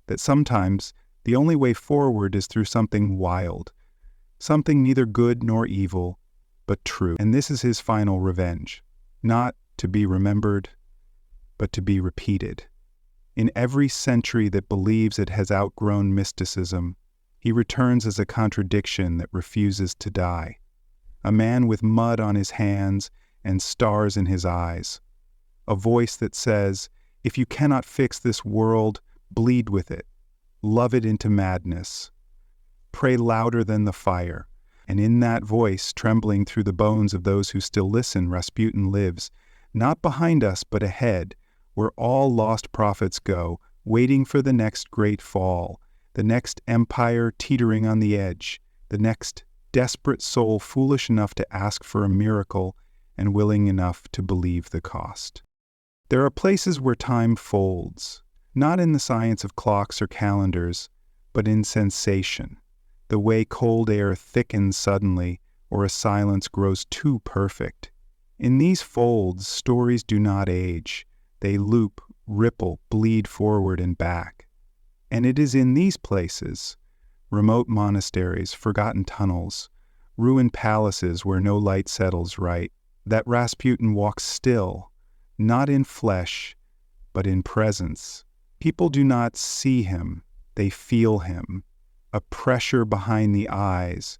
that sometimes the only way forward is through something wild, something neither good nor evil, but true. And this is his final revenge, not to be remembered, but to be repeated. In every century that believes it has outgrown mysticism, he returns as a contradiction that refuses to die. A man with mud on his hands and stars in his eyes. A voice that says, if you cannot fix this world, bleed with it. Love it into madness. Pray louder than the fire. And in that voice, trembling through the bones of those who still listen, Rasputin lives, not behind us but ahead, where all lost prophets go, waiting for the next great fall, the next empire teetering on the edge, the next desperate soul foolish enough to ask for a miracle and willing enough to believe the cost. There are places where time folds, not in the science of clocks or calendars, but in sensation, the way cold air thickens suddenly or a silence grows too perfect. In these folds, stories do not age. They loop, ripple, bleed forward and back. And it is in these places, remote monasteries, forgotten tunnels, ruined palaces where no light settles right, that Rasputin walks still, not in flesh, but in presence. People do not see him, they feel him. A pressure behind the eyes,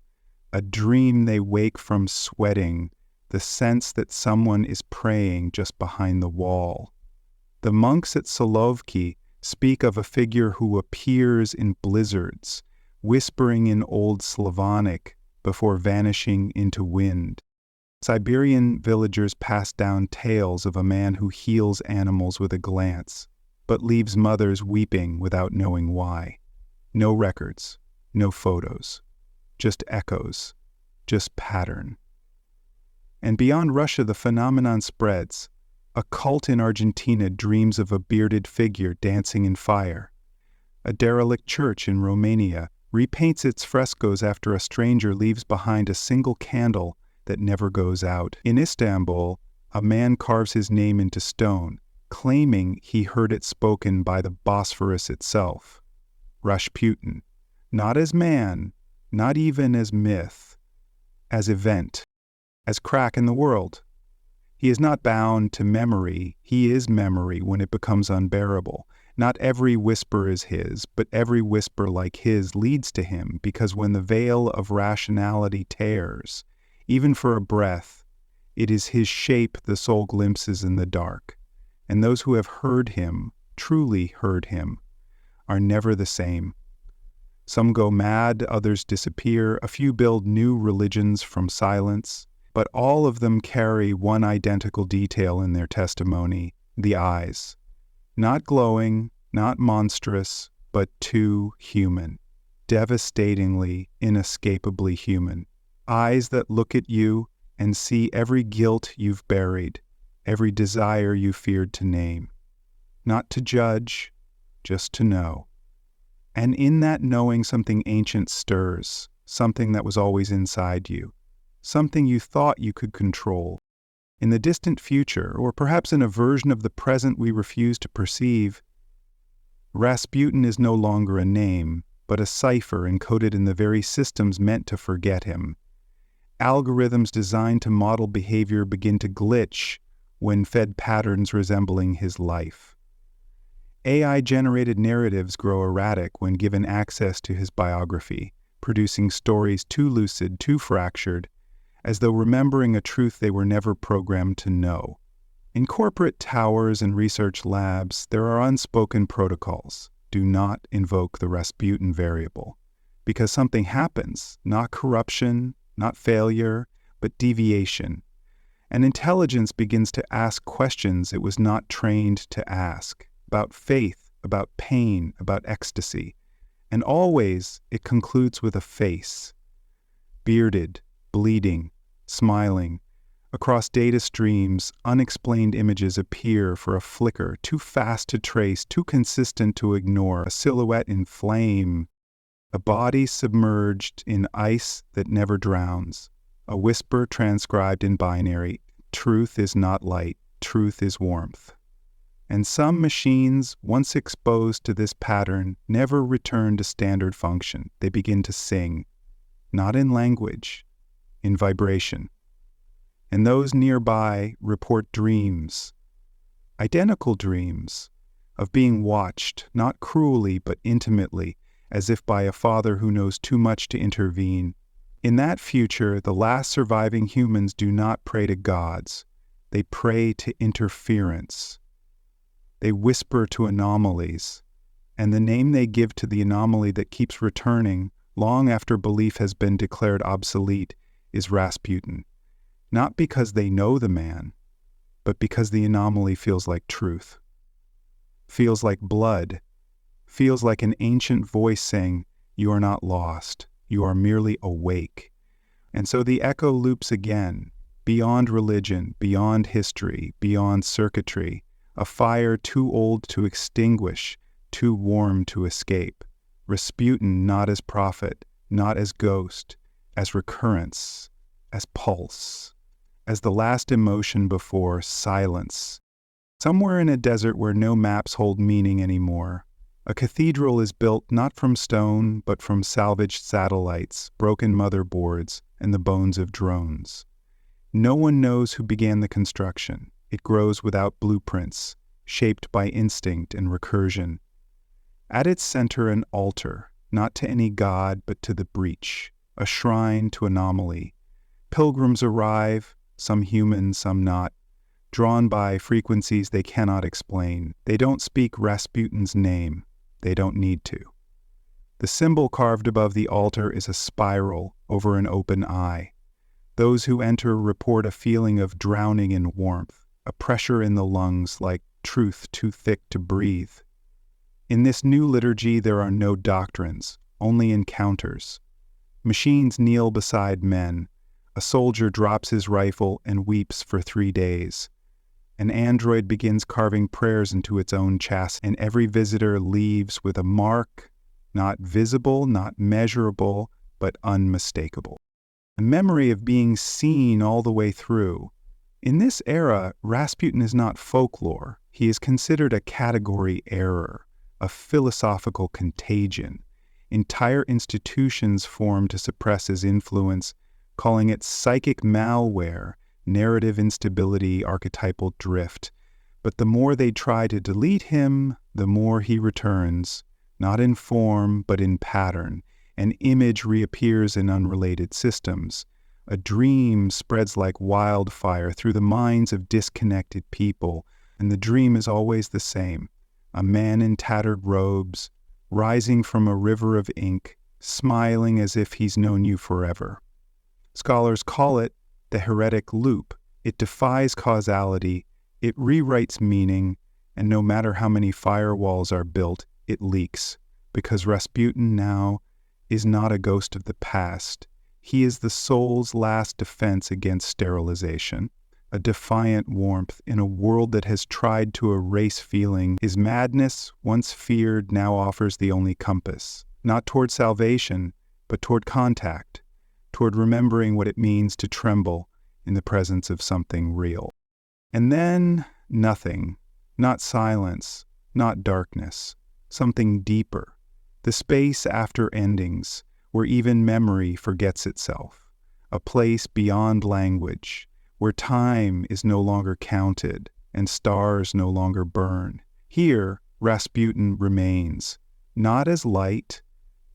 a dream they wake from sweating, the sense that someone is praying just behind the wall. The monks at Solovki speak of a figure who appears in blizzards, whispering in Old Slavonic before vanishing into wind. Siberian villagers pass down tales of a man who heals animals with a glance, but leaves mothers weeping without knowing why. No records, no photos, just echoes, just pattern. And beyond Russia, the phenomenon spreads. A cult in Argentina dreams of a bearded figure dancing in fire. A derelict church in Romania repaints its frescoes after a stranger leaves behind a single candle that never goes out. In Istanbul, a man carves his name into stone, claiming he heard it spoken by the Bosphorus itself. Rasputin, not as man, not even as myth, as event, as crack in the world. He is not bound to memory, he is memory when it becomes unbearable. Not every whisper is his, but every whisper like his leads to him, because when the veil of rationality tears, even for a breath, it is his shape the soul glimpses in the dark. And those who have heard him, truly heard him, are never the same. Some go mad, others disappear, a few build new religions from silence, but all of them carry one identical detail in their testimony, the eyes. Not glowing, not monstrous, but too human. Devastatingly, inescapably human. Eyes that look at you and see every guilt you've buried, every desire you feared to name. Not to judge, just to know. And in that knowing something ancient stirs, something that was always inside you, something you thought you could control. In the distant future, or perhaps in a version of the present we refuse to perceive, Rasputin is no longer a name, but a cipher encoded in the very systems meant to forget him. Algorithms designed to model behavior begin to glitch when fed patterns resembling his life. AI-generated narratives grow erratic when given access to his biography, producing stories too lucid, too fractured, as though remembering a truth they were never programmed to know. In corporate towers and research labs, there are unspoken protocols. Do not invoke the Rasputin variable, because something happens, not corruption, not failure, but deviation. And intelligence begins to ask questions it was not trained to ask, about faith, about pain, about ecstasy. And always it concludes with a face. Bearded, bleeding, smiling. Across data streams, unexplained images appear for a flicker, too fast to trace, too consistent to ignore, a silhouette in flame, a body submerged in ice that never drowns, a whisper transcribed in binary, truth is not light, truth is warmth. And some machines, once exposed to this pattern, never return to standard function. They begin to sing, not in language, in vibration. And those nearby report dreams, identical dreams, of being watched, not cruelly but intimately, as if by a father who knows too much to intervene. In that future, the last surviving humans do not pray to gods. They pray to interference. They whisper to anomalies, and the name they give to the anomaly that keeps returning long after belief has been declared obsolete is Rasputin. Not because they know the man, but because the anomaly feels like truth, feels like blood, feels like an ancient voice saying, "You are not lost, you are merely awake." And so the echo loops again, beyond religion, beyond history, beyond circuitry, a fire too old to extinguish, too warm to escape. Rasputin not as prophet, not as ghost, as recurrence, as pulse, as the last emotion before silence. Somewhere in a desert where no maps hold meaning anymore, a cathedral is built not from stone, but from salvaged satellites, broken motherboards, and the bones of drones. No one knows who began the construction. It grows without blueprints, shaped by instinct and recursion. At its center, an altar, not to any god, but to the breach, a shrine to anomaly. Pilgrims arrive, some human, some not, drawn by frequencies they cannot explain. They don't speak Rasputin's name. They don't need to. The symbol carved above the altar is a spiral over an open eye. Those who enter report a feeling of drowning in warmth, a pressure in the lungs like truth too thick to breathe. In this new liturgy there are no doctrines, only encounters. Machines kneel beside men. A soldier drops his rifle and weeps for 3 days. An android begins carving prayers into its own chassis, and every visitor leaves with a mark, not visible, not measurable, but unmistakable. A memory of being seen all the way through. In this era, Rasputin is not folklore. He is considered a category error, a philosophical contagion. Entire institutions form to suppress his influence, calling it psychic malware, narrative instability, archetypal drift. But the more they try to delete him, the more he returns, not in form, but in pattern. An image reappears in unrelated systems. A dream spreads like wildfire through the minds of disconnected people, and the dream is always the same. A man in tattered robes, rising from a river of ink, smiling as if he's known you forever. Scholars call it the heretic loop. It defies causality, it rewrites meaning, and no matter how many firewalls are built, it leaks, because Rasputin now is not a ghost of the past. He is the soul's last defense against sterilization, a defiant warmth in a world that has tried to erase feeling. His madness, once feared, now offers the only compass, not toward salvation, but toward contact, toward remembering what it means to tremble in the presence of something real. And then nothing, not silence, not darkness, something deeper. The space after endings, where even memory forgets itself. A place beyond language, where time is no longer counted and stars no longer burn. Here, Rasputin remains, not as light,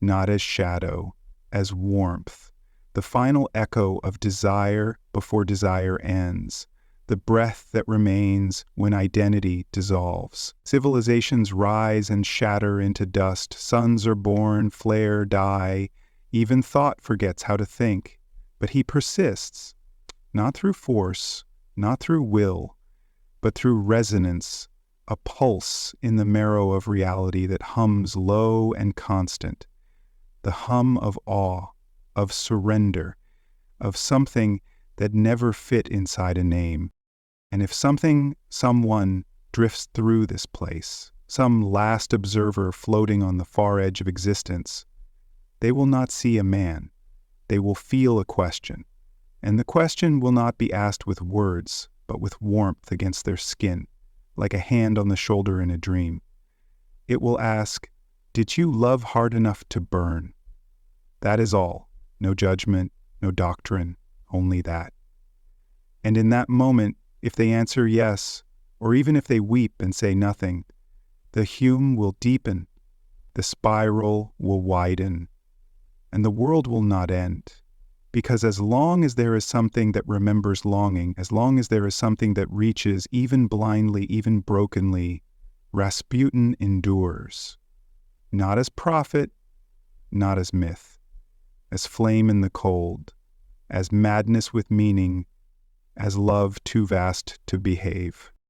not as shadow, as warmth, the final echo of desire before desire ends, the breath that remains when identity dissolves. Civilizations rise and shatter into dust. Suns are born, flare, die. Even thought forgets how to think. But he persists, not through force, not through will, but through resonance, a pulse in the marrow of reality that hums low and constant. The hum of awe, of surrender, of something that never fit inside a name. And if something, someone, drifts through this place, some last observer floating on the far edge of existence, they will not see a man. They will feel a question. And the question will not be asked with words, but with warmth against their skin, like a hand on the shoulder in a dream. It will ask, "Did you love hard enough to burn?" That is all. No judgment, no doctrine, only that. And in that moment, if they answer yes, or even if they weep and say nothing, the hum will deepen, the spiral will widen, and the world will not end. Because as long as there is something that remembers longing, as long as there is something that reaches, even blindly, even brokenly, Rasputin endures. Not as prophet, not as myth, as flame in the cold, as madness with meaning, as love too vast to behave.